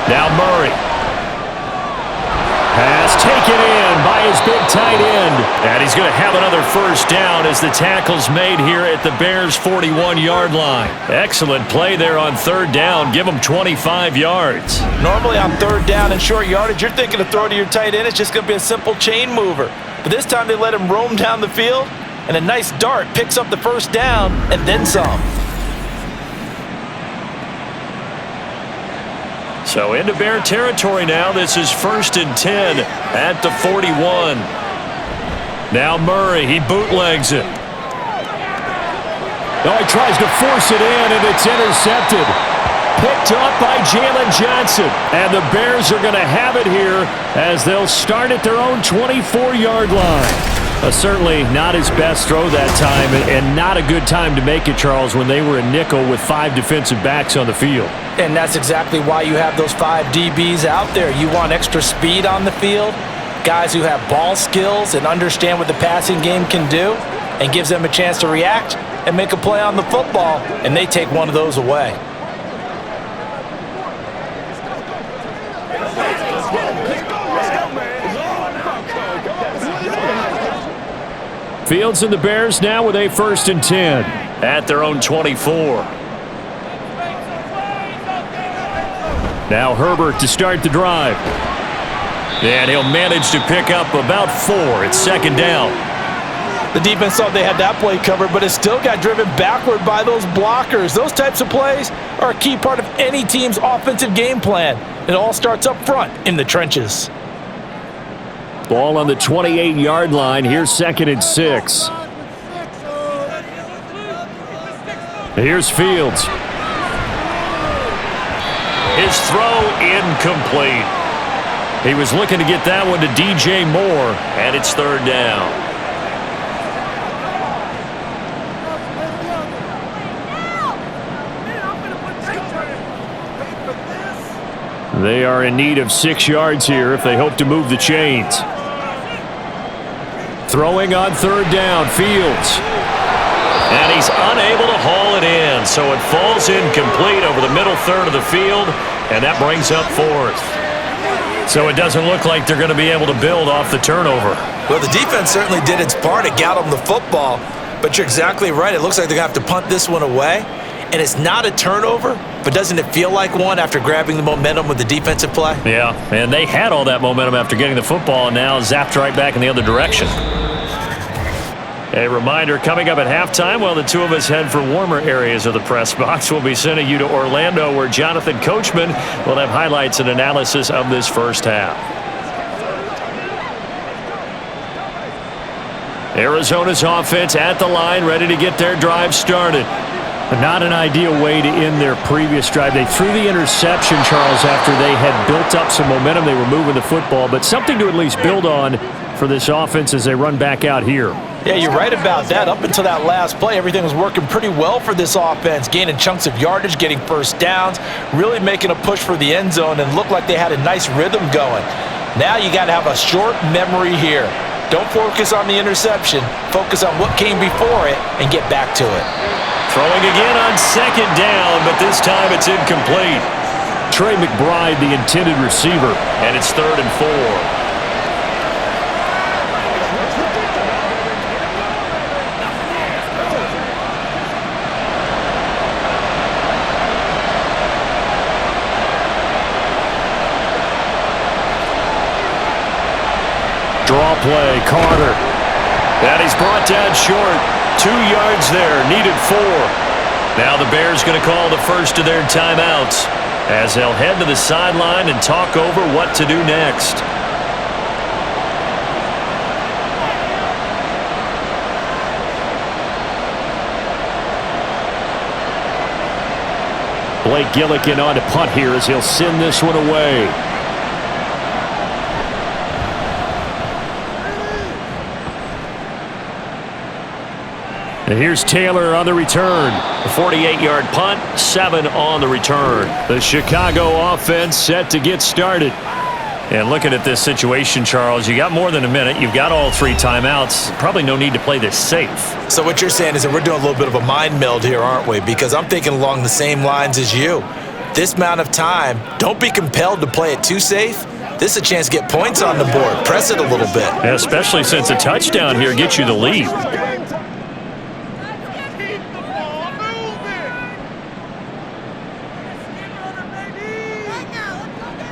D: Now Murray. Pass taken in by his big tight end. And he's going to have another first down as the tackle's made here at the Bears' 41-yard line. Excellent play there on 3rd down. Give him 25 yards.
C: Normally on 3rd down and short yardage, you're thinking to throw to your tight end. It's just going to be a simple chain mover. But this time they let him roam down the field, and a nice dart picks up the first down and then some.
D: So into Bear territory now. This is 1st and 10 at the 41. Now Murray, he bootlegs it. Oh, he tries to force it in, and it's intercepted. Picked up by Jalen Johnson. And the Bears are going to have it here as they'll start at their own 24-yard line. Certainly not his best throw that time, and not a good time to make it, Charles, when they were in nickel with 5 defensive backs on the field.
E: And that's exactly why you have those 5 DBs out there. You want extra speed on the field, guys who have ball skills and understand what the passing game can do, and gives them a chance to react and make a play on the football, and they take one of those away.
D: Fields and the Bears now with a 1st and 10 at their own 24. Now Herbert to start the drive. And he'll manage to pick up about 4. It's 2nd down.
C: The defense thought they had that play covered, but it still got driven backward by those blockers. Those types of plays are a key part of any team's offensive game plan. It all starts up front in the trenches.
D: Ball on the 28-yard line. Here's 2nd and 6. Here's Fields.
B: His throw incomplete. He was looking to get that one to DJ Moore, and it's 3rd down.
D: They are in need of 6 yards here if they hope to move the chains. Throwing on 3rd down, Fields.
B: And he's unable to haul it in, so it falls incomplete over the middle third of the field, and that brings up 4th. So it doesn't look like they're going to be able to build off the turnover.
E: Well, the defense certainly did its part to got them the football, but you're exactly right. It looks like they're going to have to punt this one away, and it's not a turnover, but doesn't it feel like one after grabbing the momentum with the defensive play?
B: Yeah, and they had all that momentum after getting the football, and now zapped right back in the other direction. A reminder, coming up at halftime, while the two of us head for warmer areas of the press box, we'll be sending you to Orlando, where Jonathan Coachman will have highlights and analysis of this first half. Arizona's offense at the line, ready to get their drive started.
D: Not an ideal way to end their previous drive. They threw the interception, Charles, after they had built up some momentum. They were moving the football, but something to at least build on for this offense as they run back out here.
C: Yeah, you're right about that. Up until that last play, everything was working pretty well for this offense, gaining chunks of yardage, getting first downs, really making a push for the end zone, and looked like they had a nice rhythm going. Now you got to have a short memory here. Don't focus on the interception. Focus on what came before it and get back to it.
B: Throwing again on 2nd down, but this time it's incomplete.
D: Trey McBride, the intended receiver.
B: And it's 3rd and 4.
D: Draw play, Carter.
B: And he's brought down short. 2 yards there, needed 4. Now the Bears going to call the first of their timeouts as they'll head to the sideline and talk over what to do next.
D: Blake Gillikin on to punt here as he'll send this one away. And here's Taylor on the return.
B: A 48-yard punt, 7 on the return.
D: The Chicago offense set to get started.
B: And looking at this situation, Charles, you got more than a minute. You've got all 3 timeouts. Probably no need to play this safe.
E: So what you're saying is that we're doing a little bit of a mind meld here, aren't we? Because I'm thinking along the same lines as you. This amount of time, don't be compelled to play it too safe. This is a chance to get points on the board. Press it a little bit.
B: Yeah, especially since a touchdown here gets you the lead.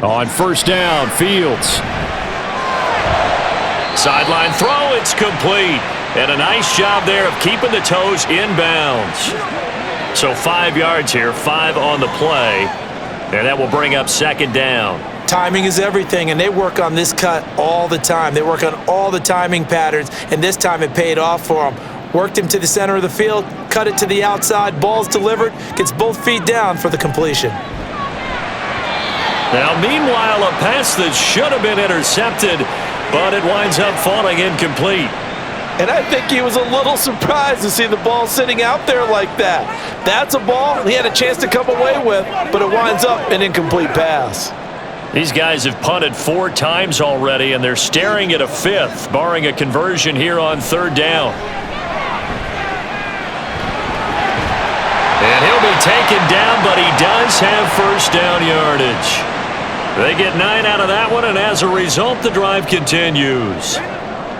D: On 1st down, Fields.
B: Sideline throw, it's complete. And a nice job there of keeping the toes inbounds. So 5 yards here, 5 on the play. And that will bring up 2nd down.
E: Timing is everything, and they work on this cut all the time. They work on all the timing patterns, and this time it paid off for them. Worked him to the center of the field, cut it to the outside, ball's delivered, gets both feet down for the completion.
B: Now, meanwhile, a pass that should have been intercepted, but it winds up falling incomplete.
C: And I think he was a little surprised to see the ball sitting out there like that. That's a ball he had a chance to come away with, but it winds up an incomplete pass.
B: These guys have punted 4 times already, and they're staring at a 5th, barring a conversion here on 3rd down. And he'll be taken down, but he does have first down yardage. They get 9 out of that one, and as a result, the drive continues.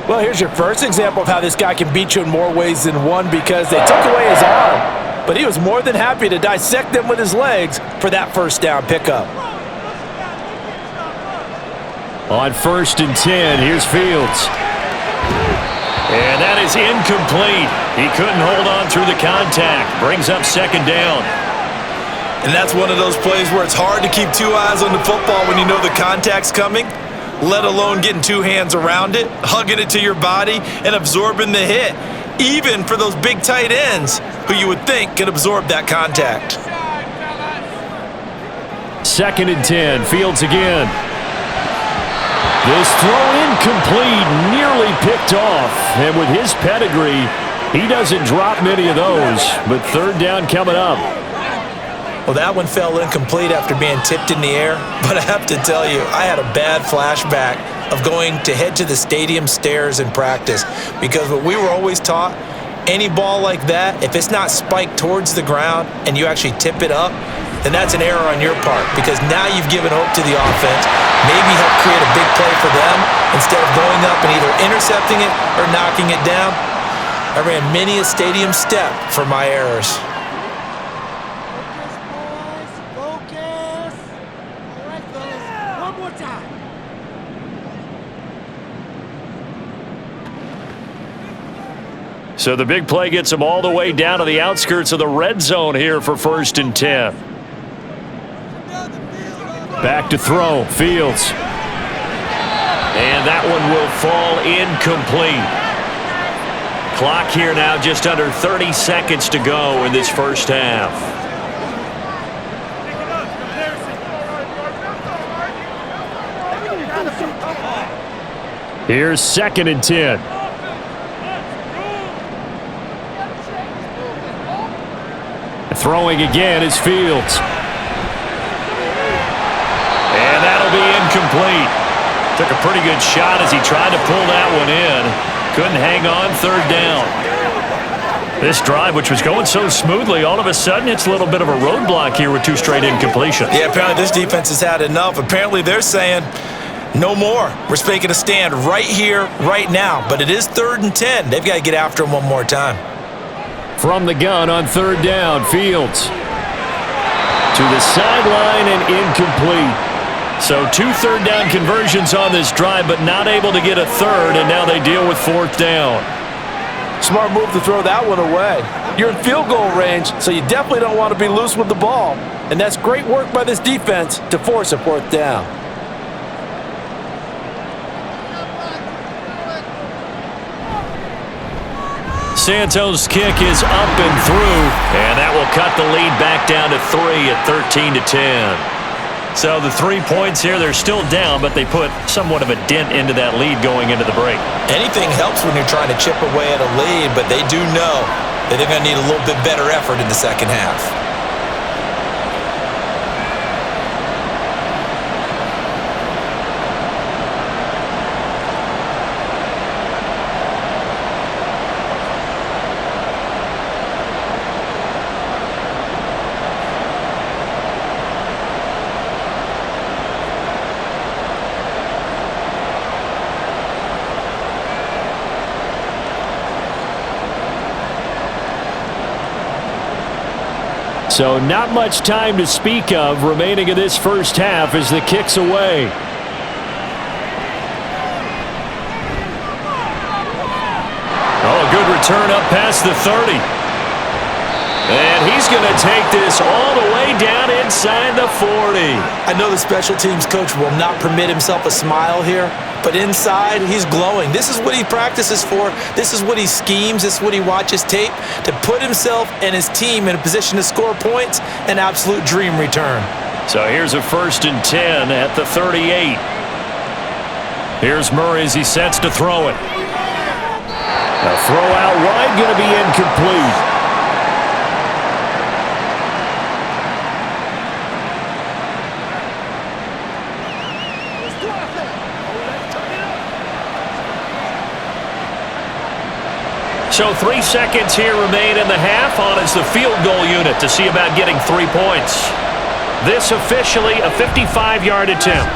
C: Well, here's your first example of how this guy can beat you in more ways than one, because they took away his arm, but he was more than happy to dissect them with his legs for that first down pickup.
D: On 1st and 10, here's Fields.
B: And that is incomplete. He couldn't hold on through the contact. Brings up second down.
E: And that's one of those plays where it's hard to keep two eyes on the football when you know the contact's coming, let alone getting two hands around it, hugging it to your body, and absorbing the hit, even for those big tight ends who you would think could absorb that contact.
D: 2nd and 10. Fields again. This throw incomplete, nearly picked off. And with his pedigree, he doesn't drop many of those. But 3rd down coming up.
E: Well, that one fell incomplete after being tipped in the air. But I have to tell you, I had a bad flashback of going to head to the stadium stairs in practice. Because what we were always taught, any ball like that, if it's not spiked towards the ground and you actually tip it up, then that's an error on your part. Because now you've given hope to the offense, maybe help create a big play for them instead of going up and either intercepting it or knocking it down. I ran many a stadium step for my errors.
B: So the big play gets him all the way down to the outskirts of the red zone here for 1st and 10.
D: Back to throw. Fields.
B: And that one will fall incomplete. Clock here now just under 30 seconds to go in this first half.
D: Here's 2nd and 10. Throwing again is Fields.
B: And that'll be incomplete. Took a pretty good shot as he tried to pull that one in. Couldn't hang on, 3rd down. This drive, which was going so smoothly, all of a sudden it's a little bit of a roadblock here with 2 straight incompletions.
E: Yeah, apparently this defense has had enough. Apparently they're saying, no more. We're making a stand right here, right now. But it is 3rd and 10. They've got to get after him one more time.
D: From the gun on 3rd down, Fields. To the sideline and incomplete.
B: So 2 3rd down conversions on this drive, but not able to get a 3rd, and now they deal with 4th down.
C: Smart move to throw that one away. You're in field goal range, so you definitely don't want to be loose with the ball. And that's great work by this defense to force a 4th down.
B: Santos' kick is up and through, and that will cut the lead back down to 3 at 13 to 10. So the 3 points here, they're still down, but they put somewhat of a dent into that lead going into the break.
E: Anything helps when you're trying to chip away at a lead, but they do know that they're going to need a little bit better effort in the second half.
D: So not much time to speak of remaining in this first half as the kick's away.
B: Oh, a good return up past the 30. And he's going to take this all the way down inside the 40.
E: I know the special teams coach will not permit himself a smile here, but inside, he's glowing. This is what he practices for. This is what he schemes. This is what he watches tape to put himself and his team in a position to score points. An absolute dream return.
B: So here's a 1st and 10 at the 38. Here's Murray as he sets to throw it.
D: A throw out wide going to be incomplete.
B: So 3 seconds here remain in the half on as the field goal unit to see about getting 3 points. This officially a 55-yard attempt.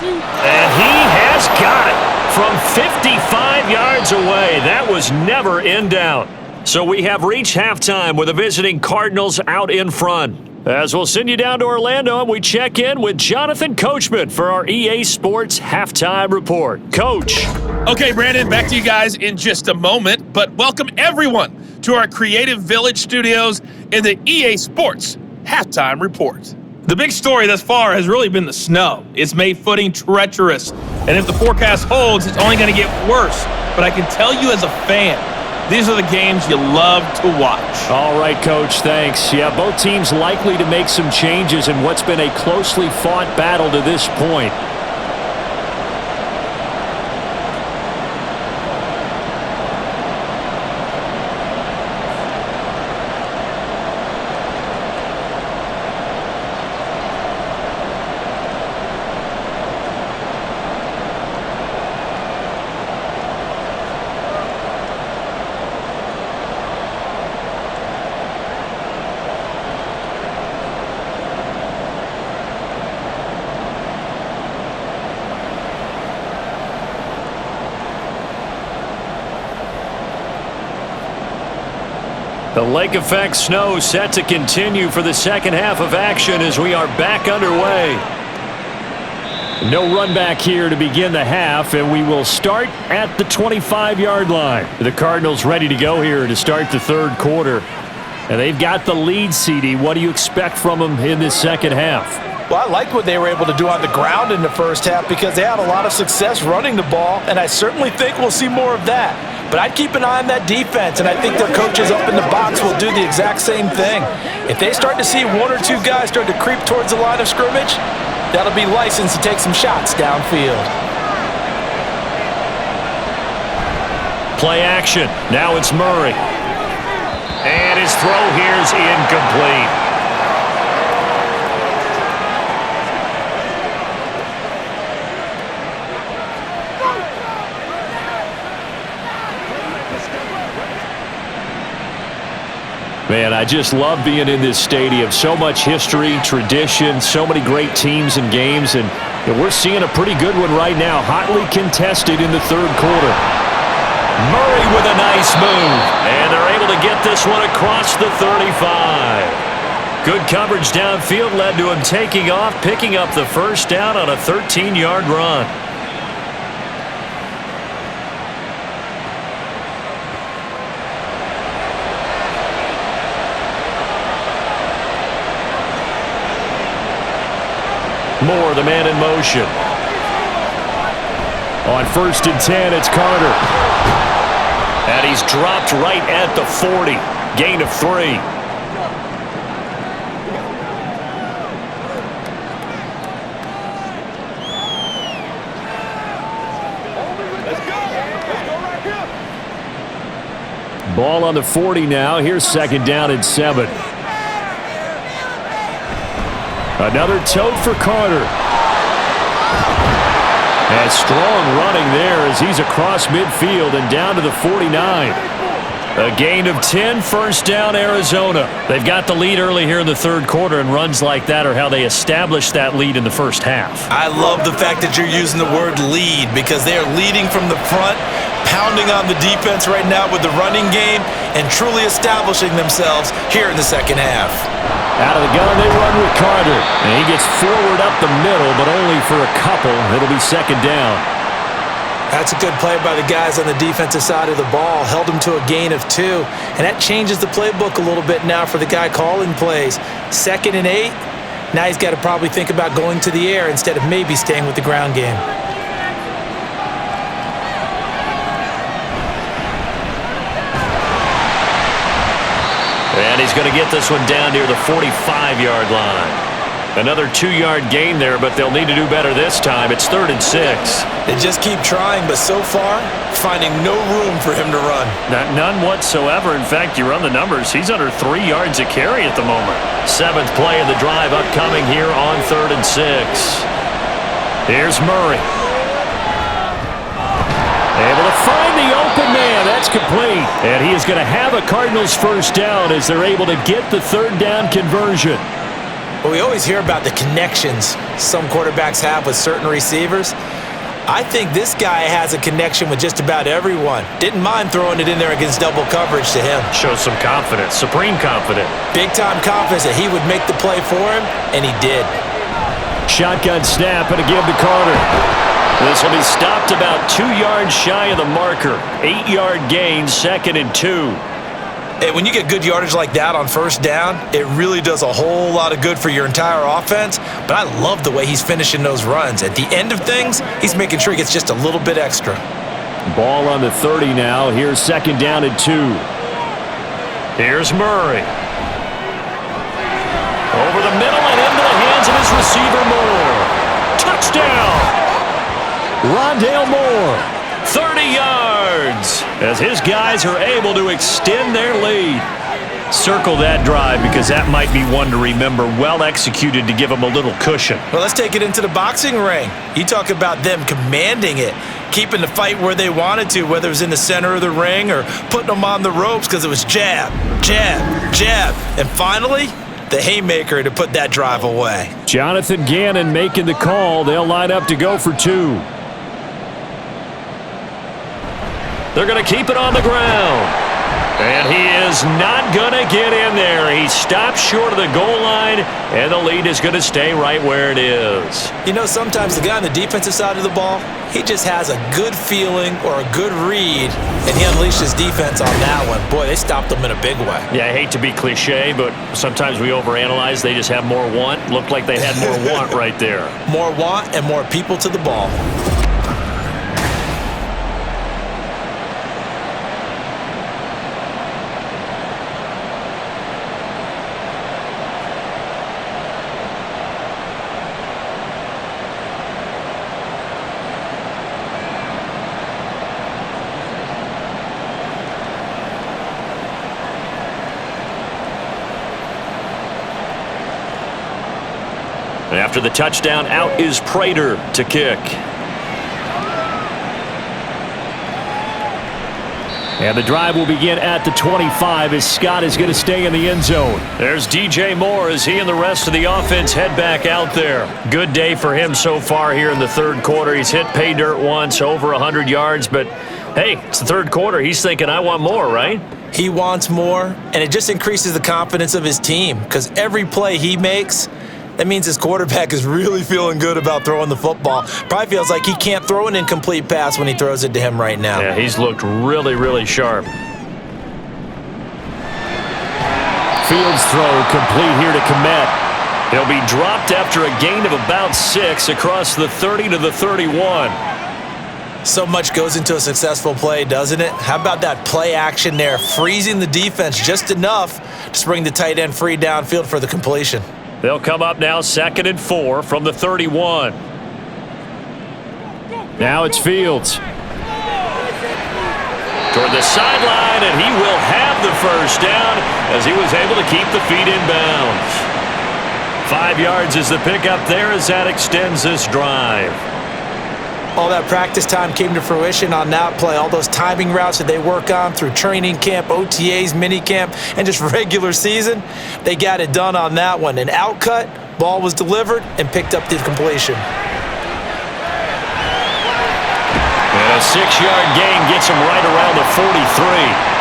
B: And he has got it from 55 yards away. That was never in doubt. So we have reached halftime with the visiting Cardinals out in front. As we'll send you down to Orlando, and we check in with Jonathan Coachman for our EA Sports Halftime Report. Coach.
F: Okay, Brandon, back to you guys in just a moment, but welcome everyone to our Creative Village studios in the EA Sports Halftime Report. The big story thus far has really been the snow. It's made footing treacherous, and if the forecast holds, it's only going to get worse. But I can tell you as a fan, these are the games you love to watch.
B: All right, Coach, thanks. Yeah, both teams likely to make some changes in what's been a closely fought battle to this point. The lake effect snow set to continue for the second half of action as we are back underway. No run back here to begin the half, and we will start at the 25-yard line. The Cardinals ready to go here to start the third quarter. And they've got the lead, CD. What do you expect from them in this second half?
C: Well, I liked what they were able to do on the ground in the first half because they had a lot of success running the ball, and I certainly think we'll see more of that. But I'd keep an eye on that defense, and I think their coaches up in the box will do the exact same thing. If they start to see one or two guys start to creep towards the line of scrimmage, that'll be licensed to take some shots downfield.
B: Play action. Now it's Murray. And his throw here is incomplete. Man, I just love being in this stadium. So much history, tradition, so many great teams and games, and we're seeing a pretty good one right now, hotly contested in the third quarter. Murray with a nice move, and they're able to get this one across the 35. Good coverage downfield led to him taking off, picking up the first down on a 13-yard run. Moore, the man in motion. On 1st and 10, it's Carter. And he's dropped right at the 40. Gain of 3. Ball on the 40 now. Here's 2nd down and 7. Another tote for Carter. And strong running there as he's across midfield and down to the 49. A gain of 10, first down, Arizona. They've got the lead early here in the third quarter, and runs like that are how they establish that lead in the first half.
E: I love the fact that you're using the word lead because they are leading from the front, pounding on the defense right now with the running game, and truly establishing themselves here in the second half.
B: Out of the gun, they run with Carter. And he gets forward up the middle, but only for a couple. It'll be 2nd down.
E: That's a good play by the guys on the defensive side of the ball. Held him to a gain of 2. And that changes the playbook a little bit now for the guy calling plays. 2nd and 8. Now he's got to probably think about going to the air instead of maybe staying with the ground game.
B: And he's going to get this one down near the 45-yard line. Another 2-yard gain there, but they'll need to do better this time. It's 3rd and 6.
E: They just keep trying, but so far, finding no room for him to run.
B: None whatsoever. In fact, you run the numbers. He's under 3 yards a carry at the moment. 7th play of the drive upcoming here on 3rd and 6. Here's Murray. Able to find the open man. That's complete. And he is going to have a Cardinals first down as they're able to get the 3rd down conversion.
E: Well, we always hear about the connections some quarterbacks have with certain receivers. I think this guy has a connection with just about everyone. Didn't mind throwing it in there against double coverage to him.
B: Shows some confidence, supreme confidence.
E: Big-time confidence that he would make the play for him, and he did.
D: Shotgun snap and a give to Carter.
B: This will be stopped about 2 yards shy of the marker. 8-yard gain, 2nd and 2.
E: Hey, when you get good yardage like that on first down, it really does a whole lot of good for your entire offense. But I love the way he's finishing those runs. At the end of things, he's making sure he gets just a little bit extra.
D: Ball on the 30 now. Here's 2nd down and 2.
B: Here's Murray. Over the middle and into the hands of his receiver, Moore. Touchdown!
D: Rondale Moore.
B: 30 yards as his guys are able to extend their lead. Circle that drive because that might be one to remember. Well executed to give them a little cushion.
E: Well, let's take it into the boxing ring. You talk about them commanding it, keeping the fight where they wanted to, whether it was in the center of the ring or putting them on the ropes because it was jab, jab, jab. And finally, the haymaker to put that drive away.
D: Jonathan Gannon making the call. They'll line up to go for 2.
B: They're going to keep it on the ground. And he is not going to get in there. He stops short of the goal line, and the lead is going to stay right where it is.
E: You know, sometimes the guy on the defensive side of the ball, he just has a good feeling or a good read, and he unleashed his defense on that one. Boy, they stopped him in a big way.
B: Yeah, I hate to be cliche, but sometimes we overanalyze. They just have more want. Looked like they had more want right there.
E: More want and more people to the ball.
B: After the touchdown, out is Prater to kick.
D: And the drive will begin at the 25 as Scott is going to stay in the end zone.
B: There's DJ Moore as he and the rest of the offense head back out there. Good day for him so far here in the third quarter. He's hit pay dirt once, over 100 yards, but hey, it's the third quarter. He's thinking, I want more, right?
E: He wants more, and it just increases the confidence of his team because every play he makes, that means his quarterback is really feeling good about throwing the football. Probably feels like he can't throw an incomplete pass when he throws it to him right now.
B: Yeah, he's looked really, really sharp.
D: Fields throw complete here to Kmet.
B: He'll be dropped after a gain of about 6 across the 30 to the 31.
E: So much goes into a successful play, doesn't it? How about that play action there, freezing the defense just enough to bring the tight end free downfield for the completion.
B: They'll come up now 2nd and 4 from the 31.
D: Now it's Fields.
B: Toward the sideline, and he will have the first down as he was able to keep the feet in bounds. 5 yards is the pickup there as that extends this drive.
E: All that practice time came to fruition on that play. All those timing routes that they work on through training camp, OTAs, minicamp, and just regular season, they got it done on that one. An outcut, ball was delivered, and picked up the completion.
B: And a 6-yard gain gets him right around the 43.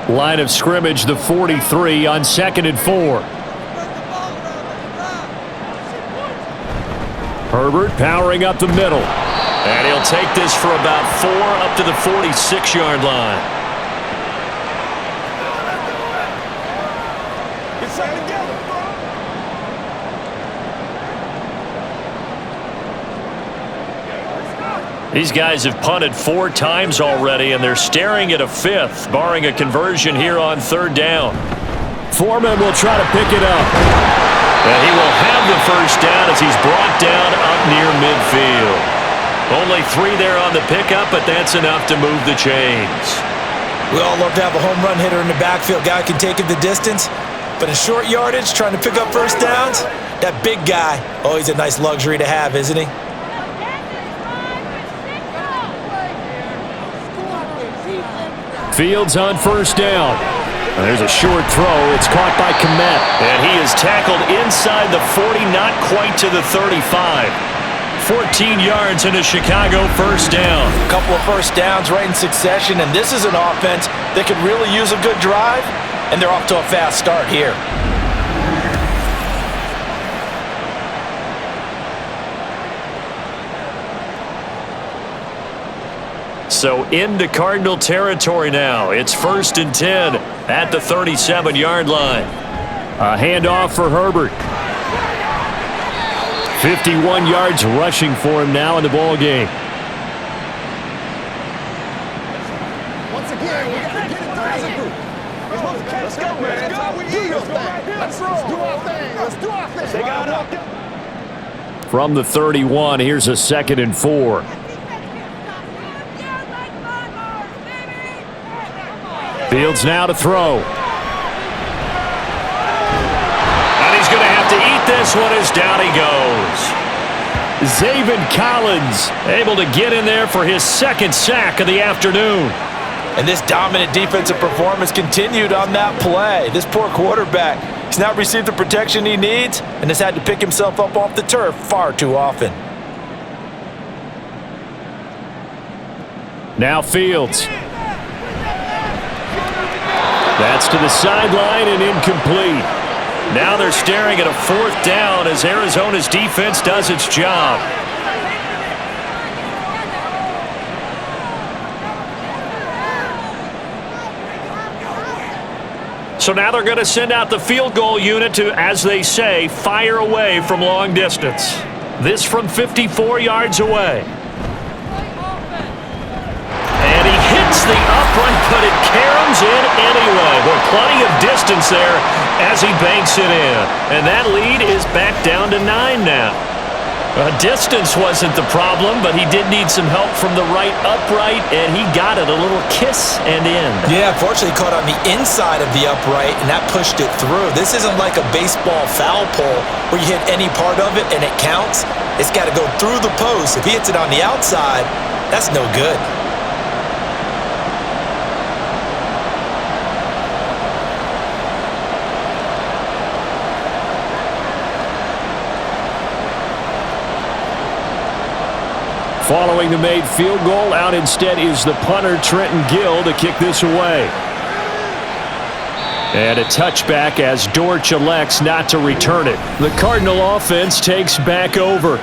D: Line of scrimmage, the 43 on 2nd and 4. Herbert powering up the middle.
B: And he'll take this for about 4 up to the 46-yard line. These guys have punted 4 times already, and they're staring at a 5th, barring a conversion here on 3rd down.
D: Foreman will try to pick it up.
B: And he will have the first down as he's brought down up near midfield. Only 3 there on the pickup, but that's enough to move the chains.
E: We all love to have a home run hitter in the backfield. Guy can take it the distance, but in short yardage, trying to pick up first downs, that big guy, oh, he's a nice luxury to have, isn't he?
D: Fields on first down. And there's a short throw. It's caught by Kmet.
B: And he is tackled inside the 40, not quite to the 35. 14 yards and a Chicago first down.
E: A couple of first downs right in succession, and this is an offense that could really use a good drive, and they're off to a fast start here.
B: So into Cardinal territory now. It's 1st and 10 at the 37-yard line.
D: A handoff for Herbert. 51 yards rushing for him now in the ball game.
G: Once again, we got to get it done as a group. Let's go, man. Do your thing. Let's do our thing. Let's do our thing. They got up.
D: From the 31, here's a 2nd and 4. Fields now to throw.
B: And he's going to have to eat this one as down he goes.
D: Zaven Collins
B: Able to get in there for his 2nd sack of the afternoon.
E: And this dominant defensive performance continued on that play. This poor quarterback, he's not received the protection he needs and has had to pick himself up off the turf far too often.
D: Now Fields. That's to the sideline and incomplete.
B: Now they're staring at a 4th down as Arizona's defense does its job. So now they're going to send out the field goal unit to, as they say, fire away from long distance. This from 54 yards away. And he hits the upright, but it caroms in anyway. Well, plenty of distance there as he banks it in. And that lead is back down to 9 now. Distance wasn't the problem, but he did need some help from the right upright, and he got it a little kiss and in.
E: Yeah, unfortunately caught on the inside of the upright, and that pushed it through. This isn't like a baseball foul pole where you hit any part of it and it counts. It's got to go through the post. If he hits it on the outside, that's no good.
D: Following the made field goal, out instead is the punter, Trenton Gill, to kick this away. And a touchback as Dortch elects not to return it. The Cardinal offense takes back over.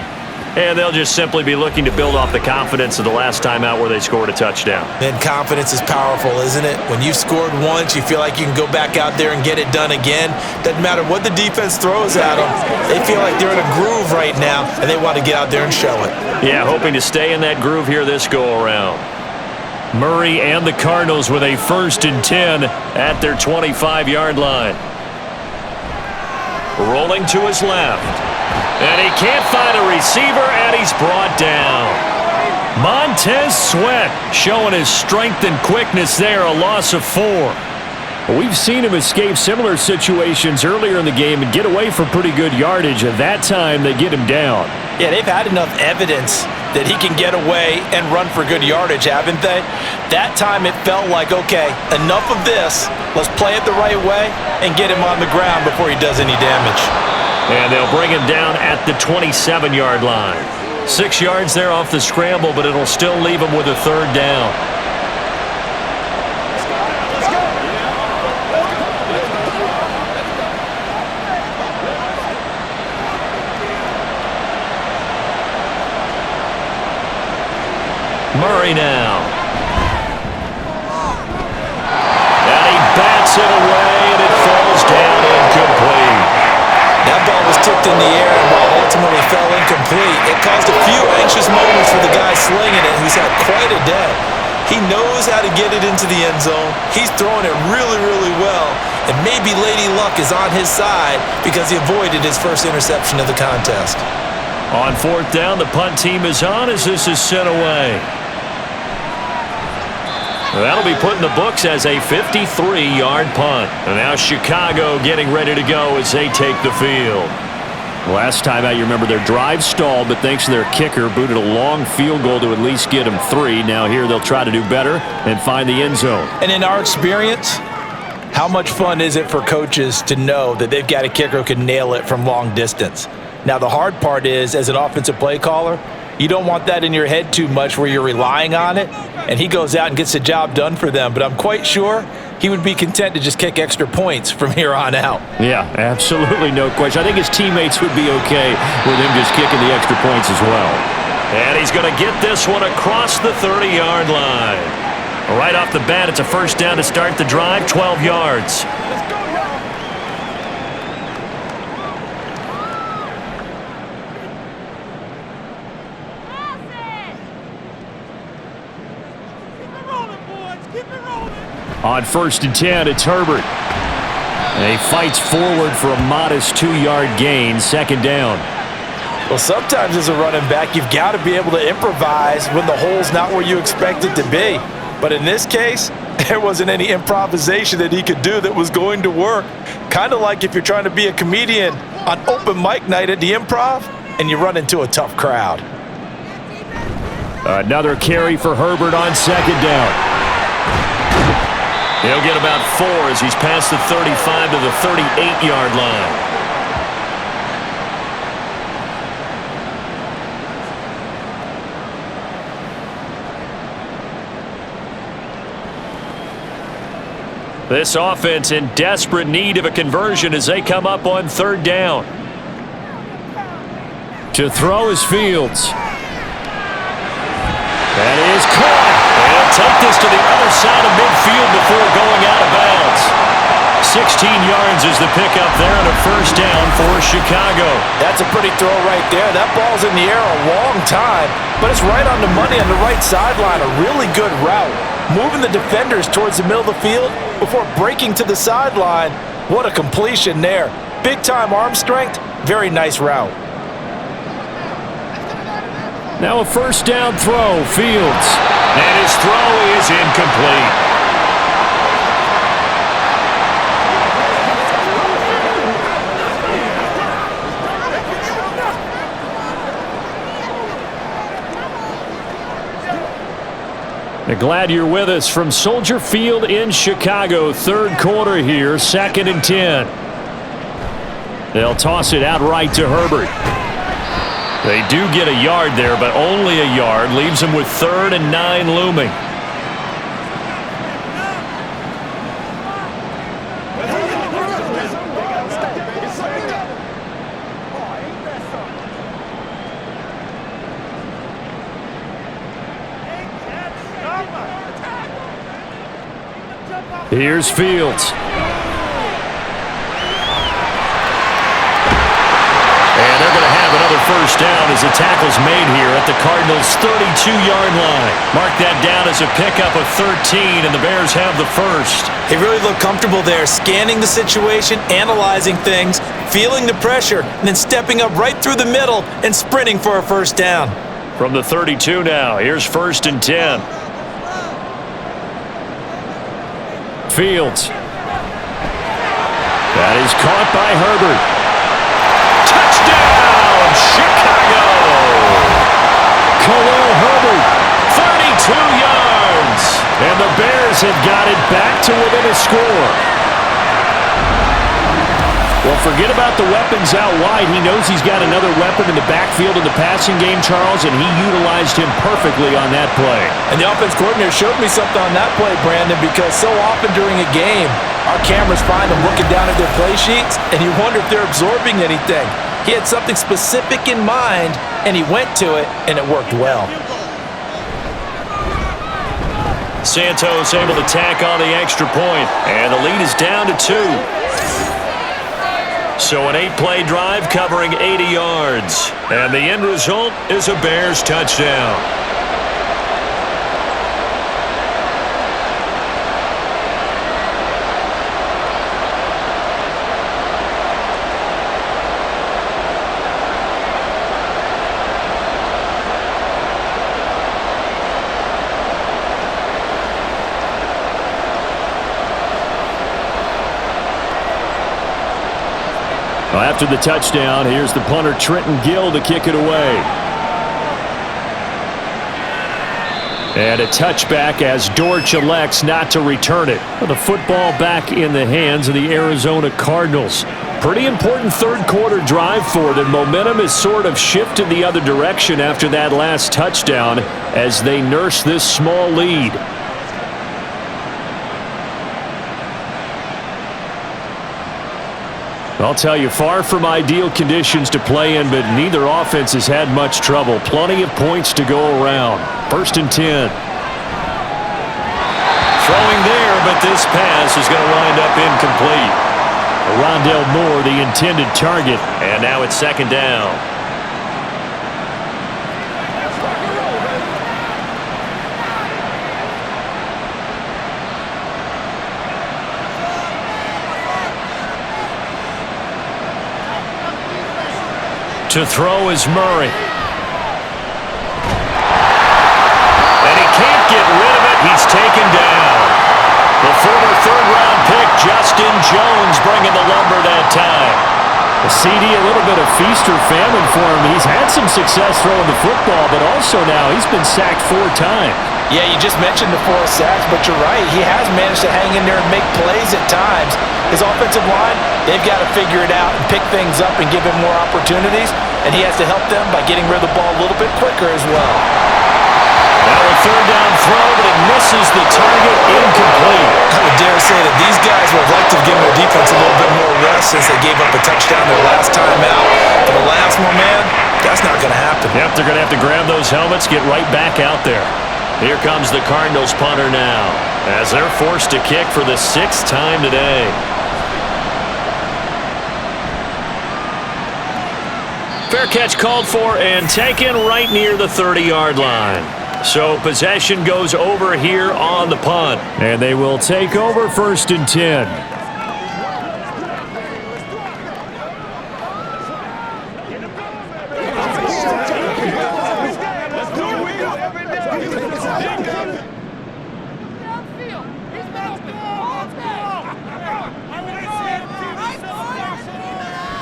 B: And they'll just simply be looking to build off the confidence of the last time out where they scored a touchdown.
E: And confidence is powerful, isn't it? When you've scored once, you feel like you can go back out there and get it done again. Doesn't matter what the defense throws at them. They feel like they're in a groove right now, and they want to get out there and show it.
B: Yeah, hoping to stay in that groove here this go-around. Murray and the Cardinals with a 1st and 10 at their 25-yard line. Rolling to his left. And he can't find a receiver, and he's brought down. Montez Sweat showing his strength and quickness there, a loss of 4.
D: We've seen him escape similar situations earlier in the game and get away from pretty good yardage. At that time, they get him down.
E: Yeah, they've had enough evidence that he can get away and run for good yardage, haven't they? That time it felt like, okay, enough of this. Let's play it the right way and get him on the ground before he does any damage.
B: And they'll bring him down at the 27-yard line. 6 yards there off the scramble, but it'll still leave him with a 3rd down. Murray now. And he bats it away, and it falls down incomplete.
E: That ball was tipped in the air, and while ultimately fell incomplete, it caused a few anxious moments for the guy slinging it, who's had quite a day. He knows how to get it into the end zone. He's throwing it really, really well, and maybe Lady Luck is on his side because he avoided his first interception of the contest.
B: On 4th down, the punt team is on as this is sent away. That'll be put in the books as a 53-yard punt. And now Chicago getting ready to go as they take the field. Last time out, you remember their drive stalled, but thanks to their kicker, booted a long field goal to at least get them 3. Now here they'll try to do better and find the end zone.
E: And in our experience, how much fun is it for coaches to know that they've got a kicker who can nail it from long distance? Now, the hard part is, as an offensive play caller, you don't want that in your head too much where you're relying on it, and he goes out and gets the job done for them. But I'm quite sure he would be content to just kick extra points from here on out.
B: Yeah, absolutely no question. I think his teammates would be okay with him just kicking the extra points as well. And he's going to get this one across the 30-yard line. Right off the bat, it's a first down to start the drive, 12 yards. On 1st and 10, it's Herbert. And he fights forward for a modest 2-yard gain, 2nd down.
E: Well, sometimes as a running back, you've got to be able to improvise when the hole's not where you expect it to be. But in this case, there wasn't any improvisation that he could do that was going to work. Kind of like if you're trying to be a comedian on open mic night at the Improv and you run into a tough crowd.
B: Another carry for Herbert on 2nd down. He'll get about 4 as he's past the 35 to the 38-yard line. This offense in desperate need of a conversion as they come up on 3rd down. To throw is Fields. That is caught. They'll take this to the other side of midfield before going out of bounds. 16 yards is the pickup there on a first down for Chicago.
E: That's a pretty throw right there. That ball's in the air a long time, but it's right on the money on the right sideline. A really good route. Moving the defenders towards the middle of the field before breaking to the sideline. What a completion there. Big-time arm strength. Very nice route.
B: Now a first down throw, Fields. And his throw is incomplete. Glad you're with us from Soldier Field in Chicago. 3rd quarter here, 2nd and 10. They'll toss it outright to Herbert. They do get a yard there, but only a yard. Leaves them with 3rd and 9 looming. Here's Fields. And they're going to have another first down as the tackle's made here at the Cardinals' 32-yard line. Mark that down as a pickup of 13, and the Bears have the first.
E: They really look comfortable there, scanning the situation, analyzing things, feeling the pressure, and then stepping up right through the middle and sprinting for a first down.
B: From the 32 now, here's 1st and 10. Fields. That is caught by Herbert. Touchdown, Chicago! Khalil Herbert, 32 yards. And the Bears have got it back to within a score. Well, forget about the weapons out wide. He knows he's got another weapon in the backfield in the passing game, Charles, and he utilized him perfectly on that play.
E: And the offense coordinator showed me something on that play, Brandon, because so often during a game, our cameras find them looking down at their play sheets, and you wonder if they're absorbing anything. He had something specific in mind, and he went to it, and it worked well.
B: Santos able to tack on the extra point, and the lead is down to 2. So an 8-play drive covering 80 yards. And the end result is a Bears touchdown.
D: Well, after the touchdown, here's the punter Trenton Gill to kick it away. And a touchback as Dortch elects not to return it. The football back in the hands of the Arizona Cardinals. Pretty important third quarter drive for them. Momentum has sort of shifted the other direction after that last touchdown as they nurse this small lead. I'll tell you, far from ideal conditions to play in, but neither offense has had much trouble. Plenty of points to go around. 1st and 10.
B: Throwing there, but this pass is going to wind up incomplete.
D: Rondale Moore, the intended target.
B: And now it's 2nd down.
D: To throw is Murray.
B: And he can't get rid of it. He's taken down. The former third-round pick, Justin Jones, bringing the lumber that time.
D: The CD, a little bit of feast or famine for him. He's had some success throwing the football, but also now he's been sacked 4 times.
E: Yeah, you just mentioned the 4 sacks, but you're right. He has managed to hang in there and make plays at times. His offensive line, they've got to figure it out and pick things up and give him more opportunities, and he has to help them by getting rid of the ball a little bit quicker as well.
B: Now a 3rd down throw, but it misses the target, incomplete.
E: I would dare say that these guys would have liked to have given their defense a little bit more rest since they gave up a touchdown their last time out. For the last one, man, that's not going to happen.
B: Yep, they're going to have to grab those helmets, get right back out there. Here comes the Cardinals punter now, as they're forced to kick for the 6th time today. Fair catch called for and taken right near the 30-yard line. So possession goes over here on the punt.
D: And they will take over 1st and 10.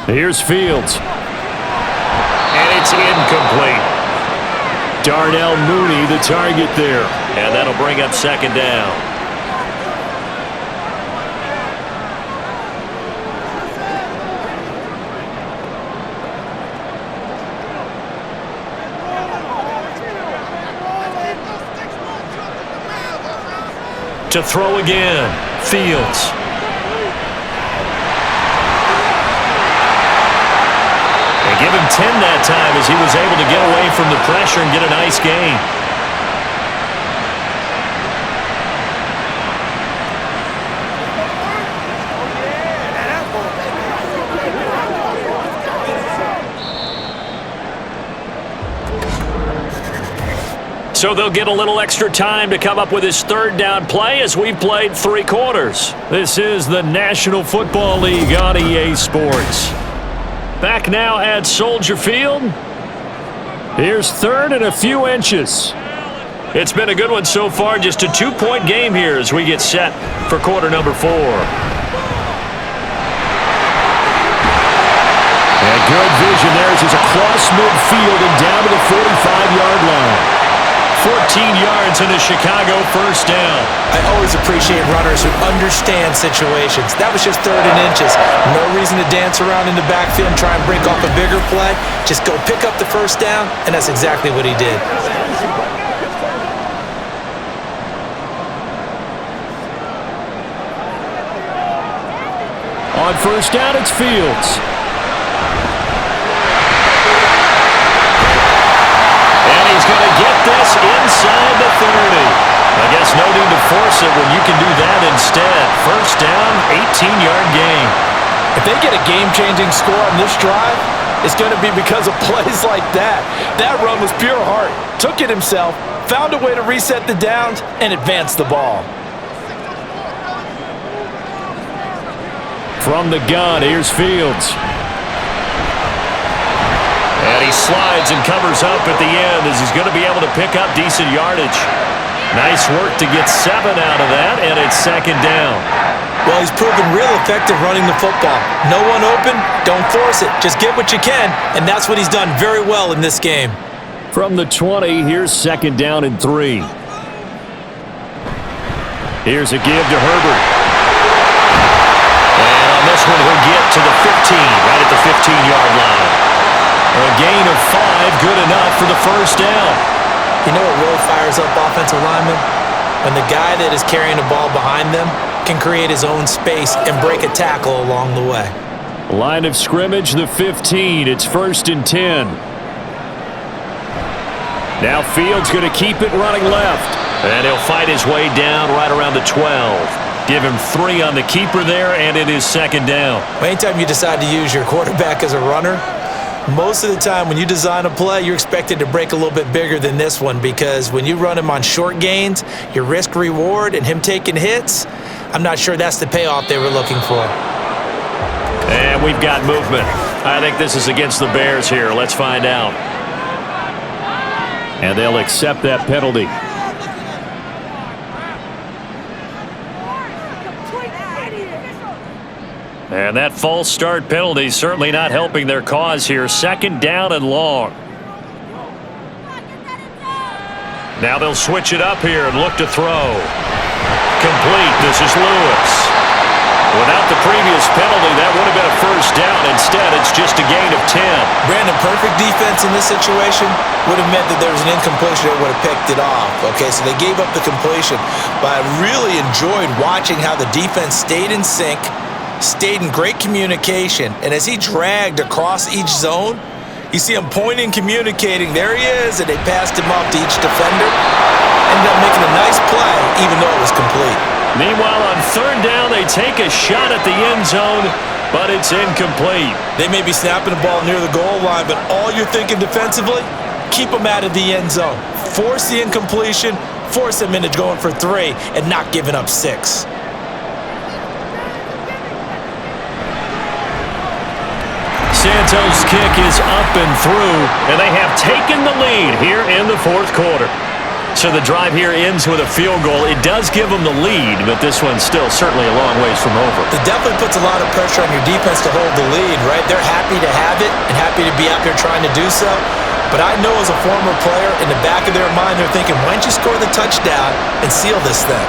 D: Here's Fields.
B: And it's incomplete.
D: Darnell Mooney, the target there.
B: And that'll bring up 2nd down. To throw again, Fields. Give him 10 that time as he was able to get away from the pressure and get a nice gain. So they'll get a little extra time to come up with his 3rd down play as we've played 3 quarters.
D: This is the National Football League on EA Sports. Back now at Soldier Field. Here's 3rd and a few inches.
B: It's been a good one so far. Just a 2-point game here as we get set for quarter number 4.
D: And good vision there as he's across midfield and down to the 45-yard line.
B: 14 yards and a Chicago 1st down.
E: I always appreciate runners who understand situations. That was just 3rd and inches. No reason to dance around in the backfield and try and break off a bigger play. Just go pick up the 1st down, and that's exactly what he did.
D: On 1st down, it's Fields.
B: He's going to get this inside the 30. I guess no need to force it when you can do that instead. 1st down, 18-yard gain.
E: If they get a game-changing score on this drive, it's going to be because of plays like that. That run was pure heart. Took it himself, found a way to reset the downs, and advance the ball.
D: From the gun, here's Fields.
B: And he slides and covers up at the end as he's going to be able to pick up decent yardage. Nice work to get 7 out of that, and it's 2nd down.
E: Well, he's proven real effective running the football. No one open, don't force it. Just get what you can, and that's what he's done very well in this game.
D: From the 20, here's 2nd down and 3. Here's a give to Herbert.
B: And on this one, he'll get to the 15, right at the 15-yard line. A gain of 5, good enough for the first down.
E: You know what really fires up offensive linemen? When the guy that is carrying the ball behind them can create his own space and break a tackle along the way.
D: Line of scrimmage, the 15. It's 1st and 10. Now Fields going to keep it running left.
B: And he'll fight his way down right around the 12. Give him 3 on the keeper there, and it is 2nd down.
E: Anytime you decide to use your quarterback as a runner, most of the time when you design a play, you're expected to break a little bit bigger than this one, because when you run him on short gains, your risk-reward and him taking hits, I'm not sure that's the payoff they were looking for.
B: And we've got movement. I think this is against the Bears here. Let's find out.
D: And they'll accept that penalty.
B: And that false start penalty certainly not helping their cause here. 2nd down and long. Now they'll switch it up here and look to throw. Complete. This is Lewis. Without the previous penalty, that would have been a first down. Instead, it's just a gain of 10.
E: Brandon, perfect defense in this situation would have meant that there was an incompletion that would have picked it off. Okay, so they gave up the completion. But I really enjoyed watching how the defense stayed in sync, stayed in great communication, and as he dragged across each zone, you see him pointing, communicating. There he is, and they passed him off to each defender. Ended up making a nice play, even though it was complete.
B: Meanwhile, on 3rd down, they take a shot at the end zone, but it's incomplete.
E: They may be snapping the ball near the goal line, but all you're thinking defensively, keep them out of the end zone. Force the incompletion, force them into going for 3, and not giving up 6.
B: Santos' kick is up and through, and they have taken the lead here in the 4th quarter. So the drive here ends with a field goal. It does give them the lead, but this one's still certainly a long ways from over.
E: It definitely puts a lot of pressure on your defense to hold the lead, right? They're happy to have it and happy to be out there trying to do so. But I know as a former player, in the back of their mind, they're thinking, why don't you score the touchdown and seal this thing?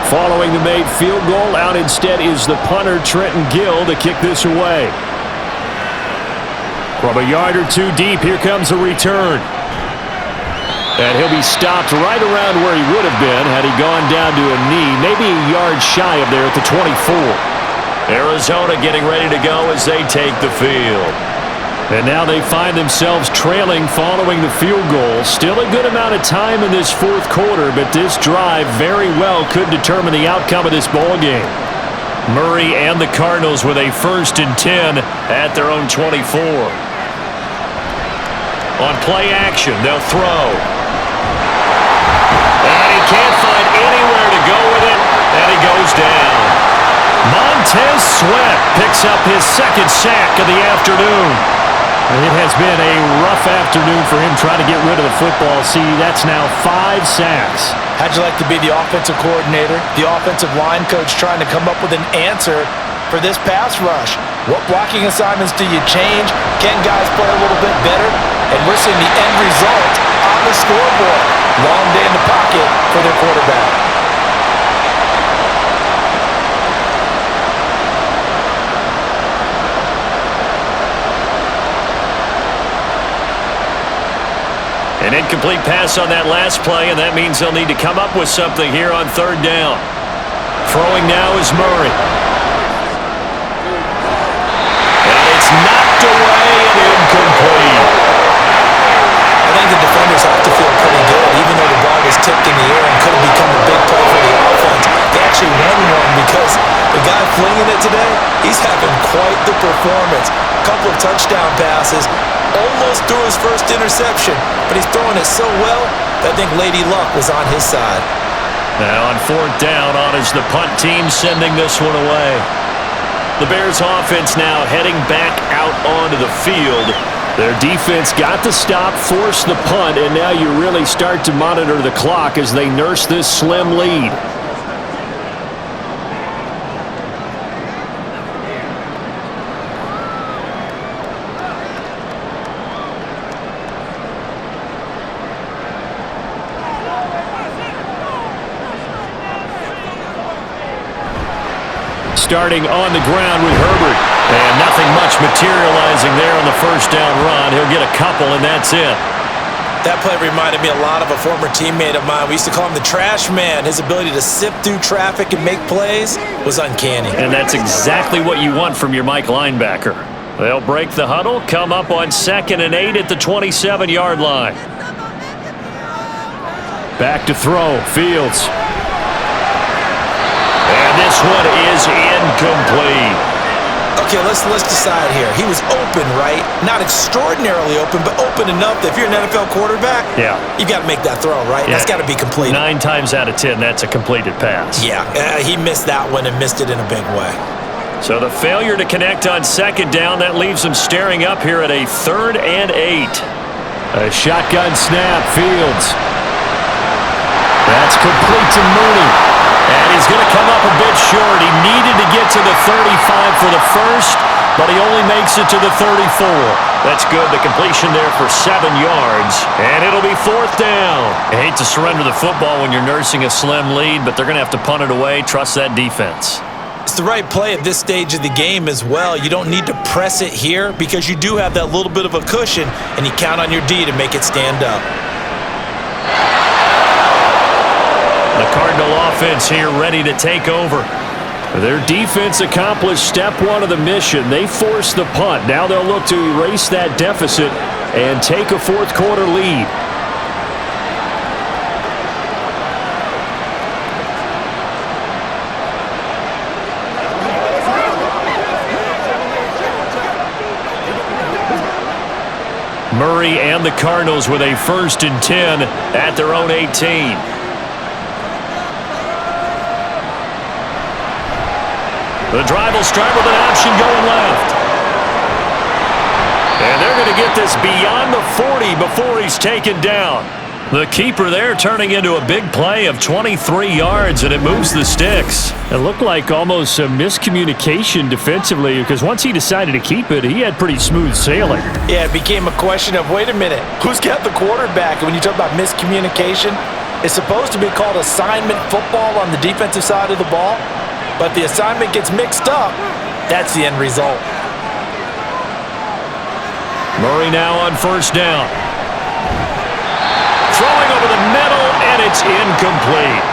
D: Following the made field goal, out instead is the punter, Trenton Gill, to kick this away. From a yard or 2 deep, here comes a return. And he'll be stopped right around where he would have been had he gone down to a knee, maybe a yard shy of there at the 24.
B: Arizona getting ready to go as they take the field.
D: And now they find themselves trailing following the field goal. Still a good amount of time in this 4th quarter, but this drive very well could determine the outcome of this ball game.
B: Murray and the Cardinals with a 1st and 10 at their own 24. On play action, they'll throw. And he can't find anywhere to go with it, and he goes down.
D: Montez Sweat picks up his 2nd sack of the afternoon. It has been a rough afternoon for him trying to get rid of the football. See, that's now 5 sacks.
E: How'd you like to be the offensive coordinator, the offensive line coach, trying to come up with an answer for this pass rush? What blocking assignments do you change? Can guys play a little bit better? And we're seeing the end result on the scoreboard. Long day in the pocket for their quarterback.
B: An incomplete pass on that last play, and that means they'll need to come up with something here on 3rd down. Throwing now is Murray. And it's knocked away and incomplete.
E: I think the defenders have to feel pretty good, even though the ball was tipped in the air and could have become a big play for the offense. They actually won one because the guy flinging it today, he's having quite the performance. A couple of touchdown passes. Almost threw his first interception, but he's throwing it so well that I think Lady Luck was on his side.
B: Now on 4th down, on is the punt team sending this one away. The Bears offense now heading back out onto the field. Their defense got the stop, forced the punt, and now you really start to monitor the clock as they nurse this slim lead. Starting on the ground with Herbert. And nothing much materializing there on the first down run. He'll get a couple, and that's it.
E: That play reminded me a lot of a former teammate of mine. We used to call him the trash man. His ability to sift through traffic and make plays was uncanny.
B: And that's exactly what you want from your Mike linebacker. They'll break the huddle, come up on 2nd and 8 at the 27-yard line. Back to throw, Fields. And this one is incomplete.
E: Okay, let's decide here. He was open, right? Not extraordinarily open, but open enough that if you're an NFL quarterback, you got to make that throw, right? That's got to be completed.
B: 9 times out of 10, that's a completed pass.
E: Yeah, he missed that one and missed it in a big way.
B: So the failure to connect on 2nd down, that leaves him staring up here at a 3rd and 8. A shotgun snap, Fields. That's complete to Mooney. And he's going to come up a bit short. He needed to get to the 35 for the first, but he only makes it to the 34. That's good. The completion there for 7 yards, and it'll be 4th down. I hate to surrender the football when you're nursing a slim lead, but they're going to have to punt it away. Trust that defense.
E: It's the right play at this stage of the game as well. You don't need to press it here because you do have that little bit of a cushion, and you count on your D to make it stand up.
B: The Cardinal offense here ready to take over. Their defense accomplished step 1 of the mission. They forced the punt. Now they'll look to erase that deficit and take a 4th quarter lead. Murray and the Cardinals with a 1st and 10 at their own 18. The drive will start with an option going left. And they're going to get this beyond the 40 before he's taken down. The keeper there turning into a big play of 23 yards, and it moves the sticks. It looked like almost a miscommunication defensively because once he decided to keep it, he had pretty smooth sailing.
E: Yeah, it became a question of, wait a minute, who's got the quarterback? And when you talk about miscommunication, it's supposed to be called assignment football on the defensive side of the ball. But the assignment gets mixed up. That's the end result.
B: Murray now on 1st down. Throwing over the middle, and it's incomplete.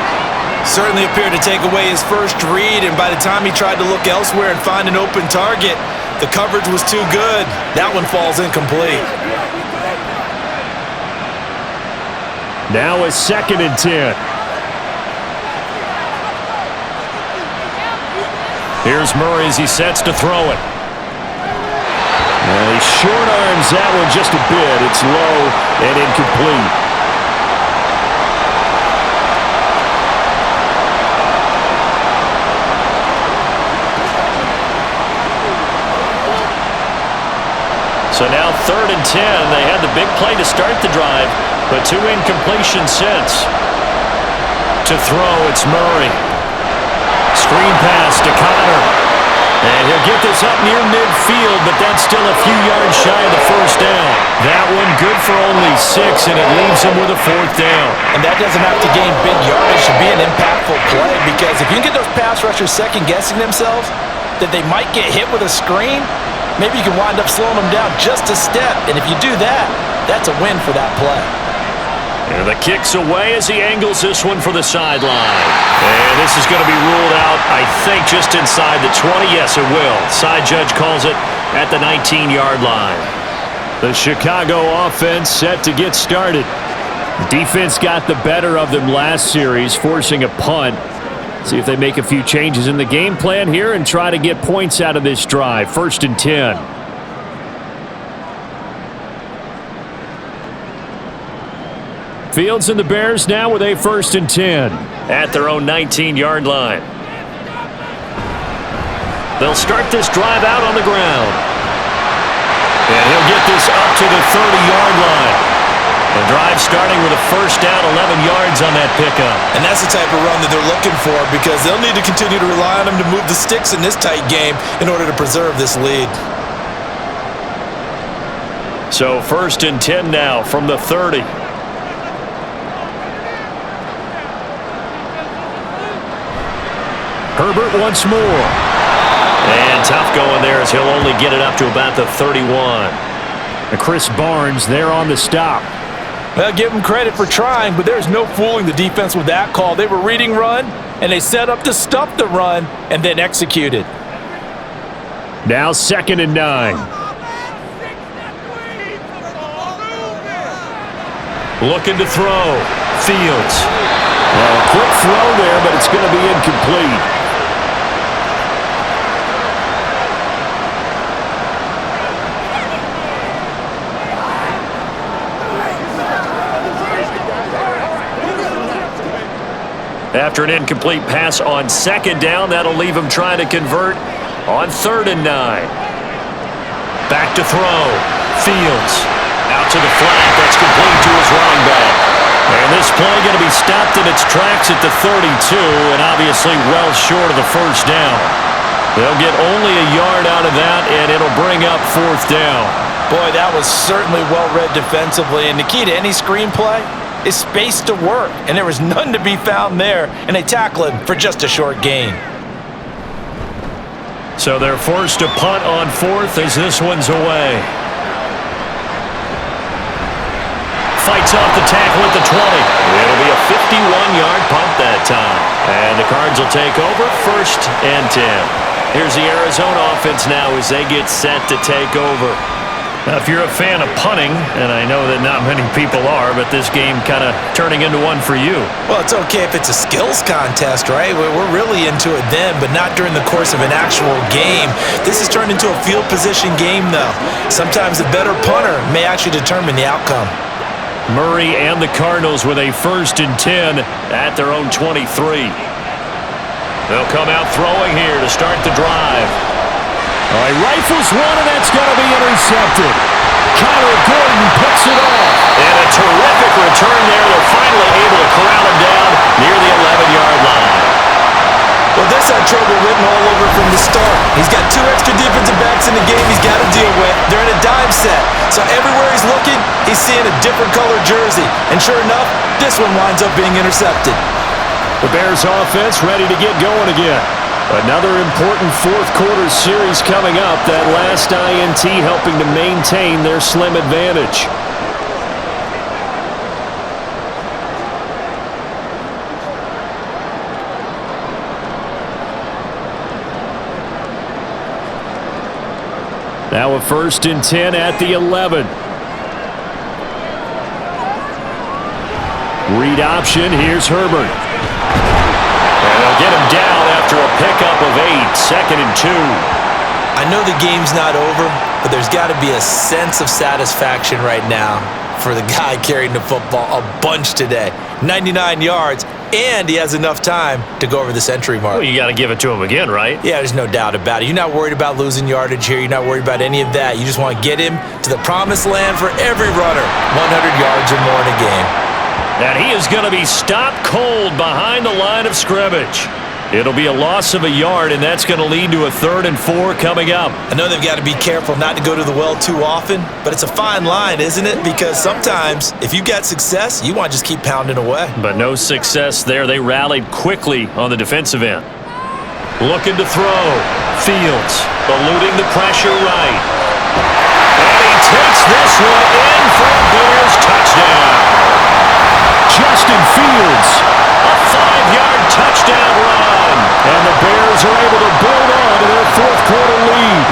E: Certainly appeared to take away his first read, and by the time he tried to look elsewhere and find an open target, the coverage was too good. That one falls incomplete.
B: Now a 2nd and 10. Here's Murray as he sets to throw it. And he short arms that one just a bit. It's low and incomplete. So now 3rd and 10. They had the big play to start the drive, but 2 incompletions since. To throw, it's Murray. Screen pass to Connor. And he'll get this up near midfield, but that's still a few yards shy of the 1st down. That one good for only 6, and it leaves him with a 4th down.
E: And that doesn't have to gain big yardage to be an impactful play, because if you can get those pass rushers second-guessing themselves that they might get hit with a screen, maybe you can wind up slowing them down just a step. And if you do that, that's a win for that play.
B: And the kick's away as he angles this one for the sideline. And this is going to be ruled out, I think, just inside the 20. Yes, it will. Side judge calls it at the 19-yard line. The Chicago offense set to get started. The defense got the better of them last series, forcing a punt. See if they make a few changes in the game plan here and try to get points out of this drive. 1st and 10. Fields and the Bears now with a 1st and 10 at their own 19-yard line. They'll start this drive out on the ground. And he'll get this up to the 30-yard line. The drive starting with a first down, 11 yards on that pickup.
E: And that's the type of run that they're looking for because they'll need to continue to rely on him to move the sticks in this tight game in order to preserve this lead.
B: So 1st and 10 now from the 30. Herbert once more. And tough going there as he'll only get it up to about the 31.
D: And Chris Barnes there on the stop.
C: Well, give them credit for trying, but there's no fooling the defense with that call. They were reading run, and they set up to stuff the run and then executed.
D: Now 2nd and 9.
B: Looking to throw. Fields.
D: Well, a quick throw there, but it's going to be incomplete.
B: After an incomplete pass on 2nd down, that'll leave him trying to convert on 3rd and 9. Back to throw. Fields. Out to the flat. That's complete to his running back. And this play going to be stopped in its tracks at the 32, and obviously well short of the first down. They'll get only a yard out of that, and it'll bring up 4th down.
E: Boy, that was certainly well read defensively, and the key to any screenplay is space to work, and there was none to be found there, and they tackle him for just a short gain.
B: So they're forced to punt on 4th as this one's away. Fights off the tackle at the 20. It'll be a 51-yard punt that time. And the Cards will take over 1st and 10. Here's the Arizona offense now as they get set to take over. Now, if you're a fan of punting, and I know that not many people are, but this game kind of turning into one for you.
E: Well, it's okay if it's a skills contest, right? We're really into it then, but not during the course of an actual game. This has turned into a field position game, though. Sometimes the better punter may actually determine the outcome.
B: Murray and the Cardinals with a 1st and 10 at their own 23. They'll come out throwing here to start the drive.
D: All right, rifles one, and that's going to be intercepted. Kyler Gordon picks it off.
B: And a terrific return there. They're finally able to corral him down near the 11-yard line.
E: Well, this had trouble written all over from the start. He's got 2 extra defensive backs in the game he's got to deal with. They're in a dime set. So everywhere he's looking, he's seeing a different color jersey. And sure enough, this one winds up being intercepted.
D: The Bears offense ready to get going again. Another important 4th quarter series coming up. That last INT helping to maintain their slim advantage. Now a 1st and 10 at the 11. Read option. Here's Herbert.
B: And they'll get him down after a pickup of 8. 2nd and 2.
E: I know the game's not over, but there's got to be a sense of satisfaction right now for the guy carrying the football a bunch today. 99 yards, and he has enough time to go over the century mark.
B: Well, you got to give it to him again, right?
E: Yeah, there's no doubt about it. You're not worried about losing yardage here. You're not worried about any of that. You just want to get him to the promised land for every runner. 100 yards or more in a game.
B: And he is going to be stopped cold behind the line of scrimmage. It'll be a loss of a yard, and that's going to lead to a 3rd and 4 coming up.
E: I know they've got to be careful not to go to the well too often, but it's a fine line, isn't it? Because sometimes, if you got success, you want to just keep pounding away.
B: But no success there. They rallied quickly on the defensive end. Looking to throw. Fields eluding the pressure right. And he takes this one in for a Bears touchdown.
D: Justin Fields.
B: A 5-yard touchdown run.
D: And the Bears are able to build on to their 4th quarter lead.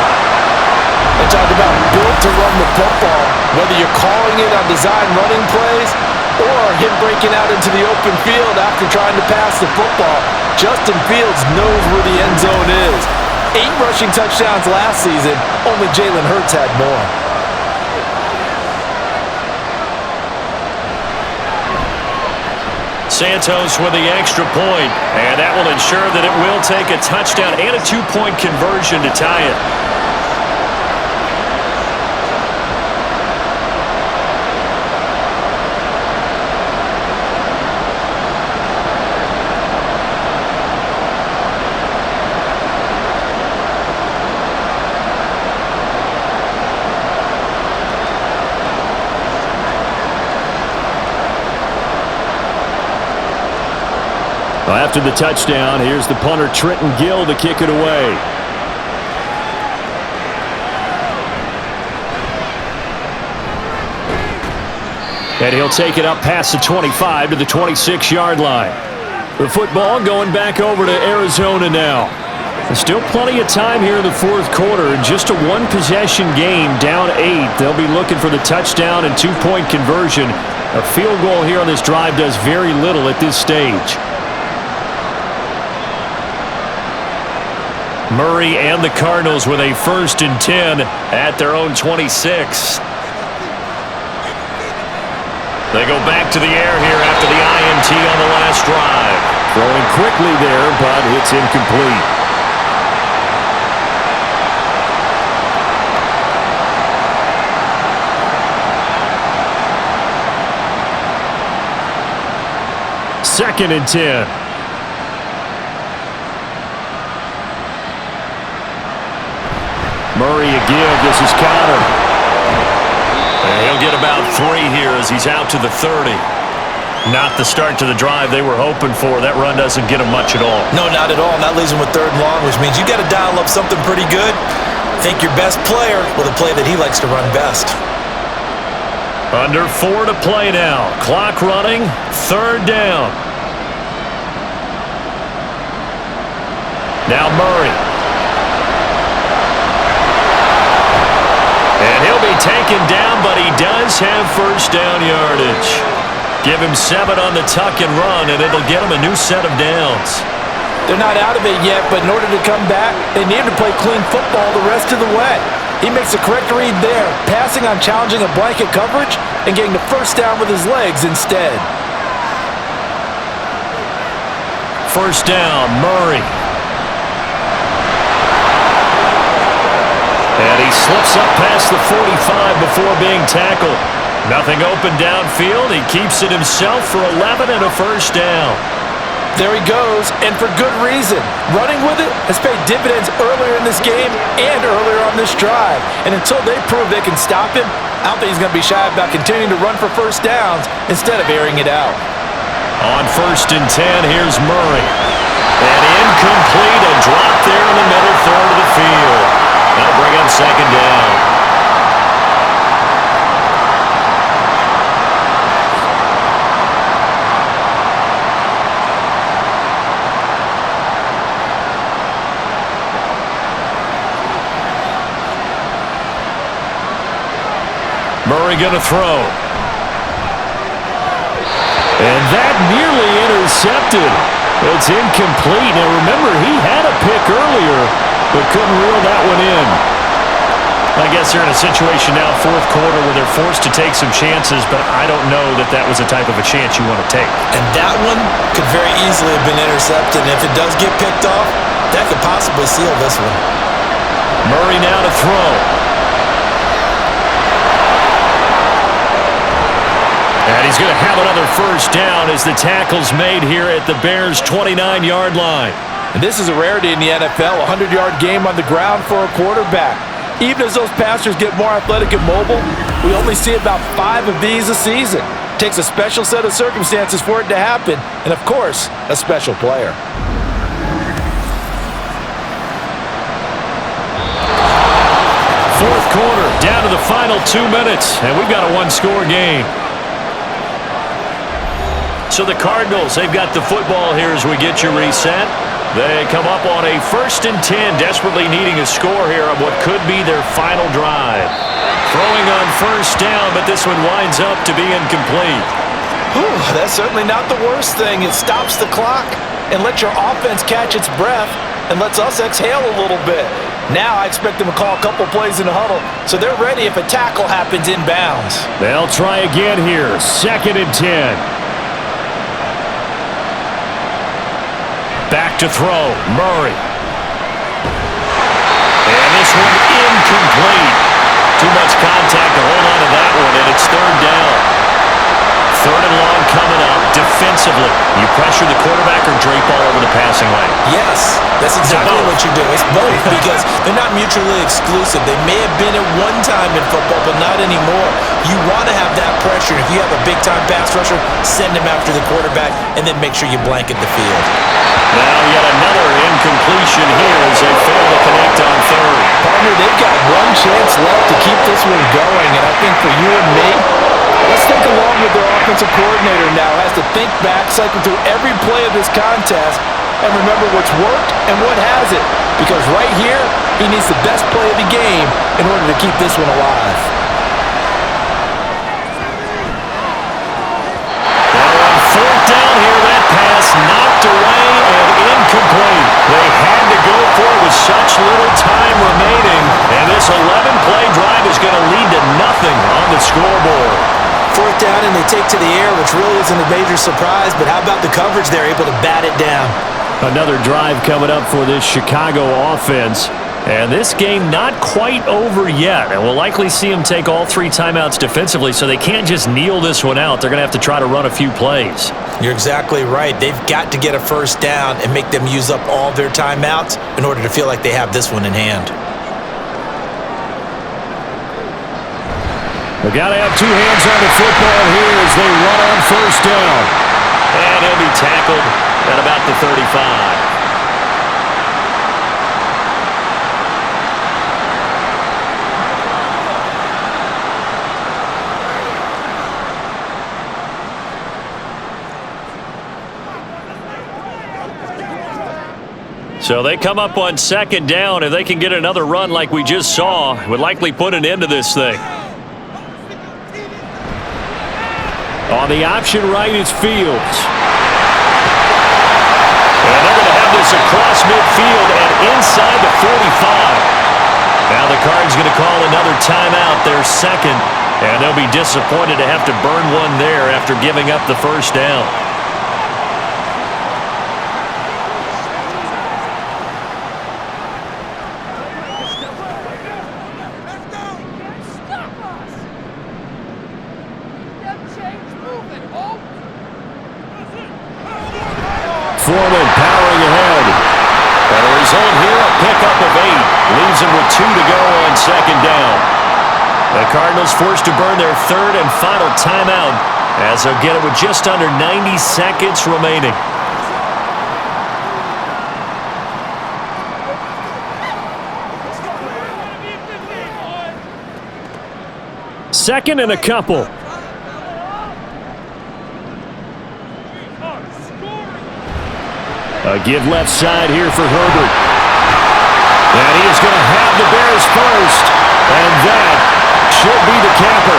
C: They talk about built to run the football. Whether you're calling it on design running plays or him breaking out into the open field after trying to pass the football, Justin Fields knows where the end zone is. 8 rushing touchdowns last season. Only Jalen Hurts had more.
B: Santos with the extra point, and that will ensure that it will take a touchdown and a two-point conversion to tie it.
D: After the touchdown, here's the punter Trenton Gill to kick it away. And he'll take it up past the 25 to the 26-yard line. The football going back over to Arizona now. There's still plenty of time here in the fourth quarter. And just a one-possession game, down 8. They'll be looking for the touchdown and two-point conversion. A field goal here on this drive does very little at this stage.
B: Murray and the Cardinals with a 1st and 10 at their own 26. They go back to the air here after the INT on the last drive.
D: Throwing quickly there, but it's incomplete. Second and 10. Murray a give. This is counter.
B: And he'll get about 3 here as he's out to the 30. Not the start to the drive they were hoping for. That run doesn't get him much at all.
E: No, not at all. And that leaves him with 3rd and long, which means you got to dial up something pretty good. Think your best player with a play that he likes to run best.
B: Under 4 to play now. Clock running. 3rd down. Now Murray. And he'll be taken down, but he does have 1st down yardage. Give him 7 on the tuck and run, and it'll get him a new set of downs.
C: They're not out of it yet, but in order to come back, they need to play clean football the rest of the way. He makes a correct read there, passing on challenging a blanket coverage and getting the 1st down with his legs instead.
B: 1st down, Murray. And he slips up past the 45 before being tackled. Nothing open downfield. He keeps it himself for 11 and a 1st down.
C: There he goes, and for good reason. Running with it has paid dividends earlier in this game and earlier on this drive. And until they prove they can stop him, I don't think he's going to be shy about continuing to run for 1st downs instead of airing it out.
B: On 1st and 10, here's Murray. And incomplete, a drop there in the middle 3rd of the field. That'll bring up 2nd down. Murray going to throw.
D: And that nearly intercepted. It's incomplete. Now remember, he had a pick earlier, but couldn't reel that one in.
B: I guess they're in a situation now, 4th quarter, where they're forced to take some chances, but I don't know that that was the type of a chance you want to take.
E: And that one could very easily have been intercepted, and if it does get picked off, that could possibly seal this one.
B: Murray now to throw. And he's going to have another 1st down as the tackle's made here at the Bears' 29-yard line.
C: And this is a rarity in the NFL, a 100-yard game on the ground for a quarterback. Even as those passers get more athletic and mobile, we only see about 5 of these a season. It takes a special set of circumstances for it to happen, and of course, a special player.
B: Fourth quarter, down to the final 2 minutes, and we've got a 1-score game. So the Cardinals, they've got the football here as we get you reset. They come up on a 1st and 10, desperately needing a score here on what could be their final drive. Throwing on 1st down, but this one winds up to be incomplete.
C: Whew, that's certainly not the worst thing. It stops the clock and lets your offense catch its breath and lets us exhale a little bit. Now I expect them to call a couple plays in the huddle, so they're ready if a tackle happens inbounds.
D: They'll try again here, 2nd and 10.
B: to throw. Murray. And this one incomplete. Too much contact to hold on to that one, and it's third down. Third and long coming up. Defensively, you pressure the quarterback or drape all over the passing lane?
E: Yes, that's exactly what you do. It's both because they're not mutually exclusive. They may have been at one time in football, but not anymore. You want to have that pressure. If you have a big-time pass rusher, send him after the quarterback, and then make sure you blanket the field.
B: Now yet another incompletion here as they fail to connect on third.
C: Partner, they've got one chance left to keep this one going, and I think for you and me, let's think along with their offensive coordinator now. Has to think back, cycle through every play of this contest, and remember what's worked and what hasn't. Because right here, he needs the best play of the game in order to keep this one alive.
B: Now on fourth down here, that pass knocked away and incomplete. They had to go for it with such little time remaining, and this 11-play drive is going to lead to nothing on the scoreboard.
E: Fourth down, and they take to the air, which really isn't a major surprise, but how about the coverage? They're able to bat it down.
B: Another drive coming up for this Chicago offense. And this game not quite over yet. And we'll likely see them take all 3 timeouts defensively, so they can't just kneel this one out. They're going to have to try to run a few plays.
E: You're exactly right. They've got to get a first down and make them use up all their timeouts in order to feel like they have this one in hand.
B: They've got to have 2 hands on the football here as they run on first down. And he'll be tackled at about the 35. So they come up on second down. If they can get another run like we just saw, it would likely put an end to this thing. On the option right is Fields. And they're going to have this across midfield and inside the 45. Now the Cards going to call another timeout, their second. And they'll be disappointed to have to burn one there after giving up the first down. Foreman powering ahead. And a result here, a pickup of 8. Leaves them with 2 to go on second down. The Cardinals forced to burn their third and final timeout as they'll get it with just under 90 seconds remaining. Second and a couple. A give left side here for Herbert. And he is going to have the Bears first. And that should be the capper.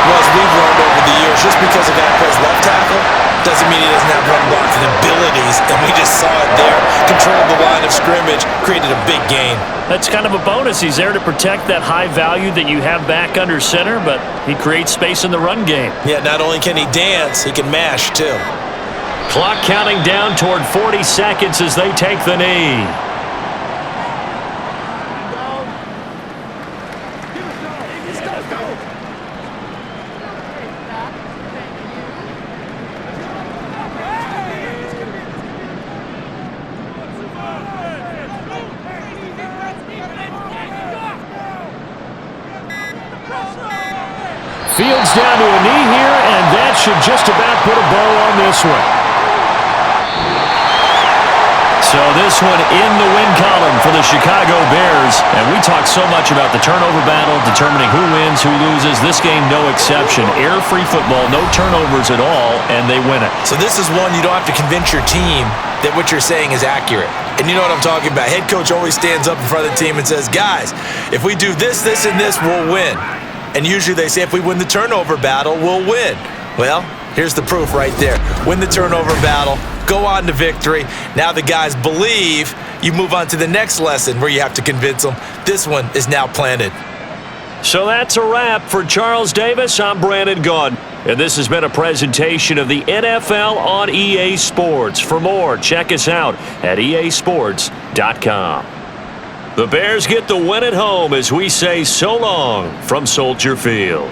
E: Well, as we've learned over the years, just because a guy plays left tackle doesn't mean he doesn't have run blocking abilities. And we just saw it there. Controlled the line of scrimmage, created a big gain.
B: That's kind of a bonus. He's there to protect that high value that you have back under center, but he creates space in the run game.
E: Yeah, not only can he dance, he can mash too.
B: Clock counting down toward 40 seconds as they take the knee. Fields down to a knee here, and that should just about put a bow on this one. So this one in the win column for the Chicago Bears. And we talk so much about the turnover battle, determining who wins, who loses. This game, no exception. Error-free football, no turnovers at all, and they win it.
E: So this is one you don't have to convince your team that what you're saying is accurate. And you know what I'm talking about. Head coach always stands up in front of the team and says, guys, if we do this, this, and this, we'll win. And usually they say if we win the turnover battle, we'll win. Well, here's the proof right there. Win the turnover battle, go on to victory. Now the guys believe. You move on to the next lesson where you have to convince them. This one is now planted.
B: So that's a wrap. For Charles Davis, I'm Brandon Gaudin. And this has been a presentation of the NFL on EA Sports. For more, check us out at easports.com. The Bears get the win at home as we say so long from Soldier Field.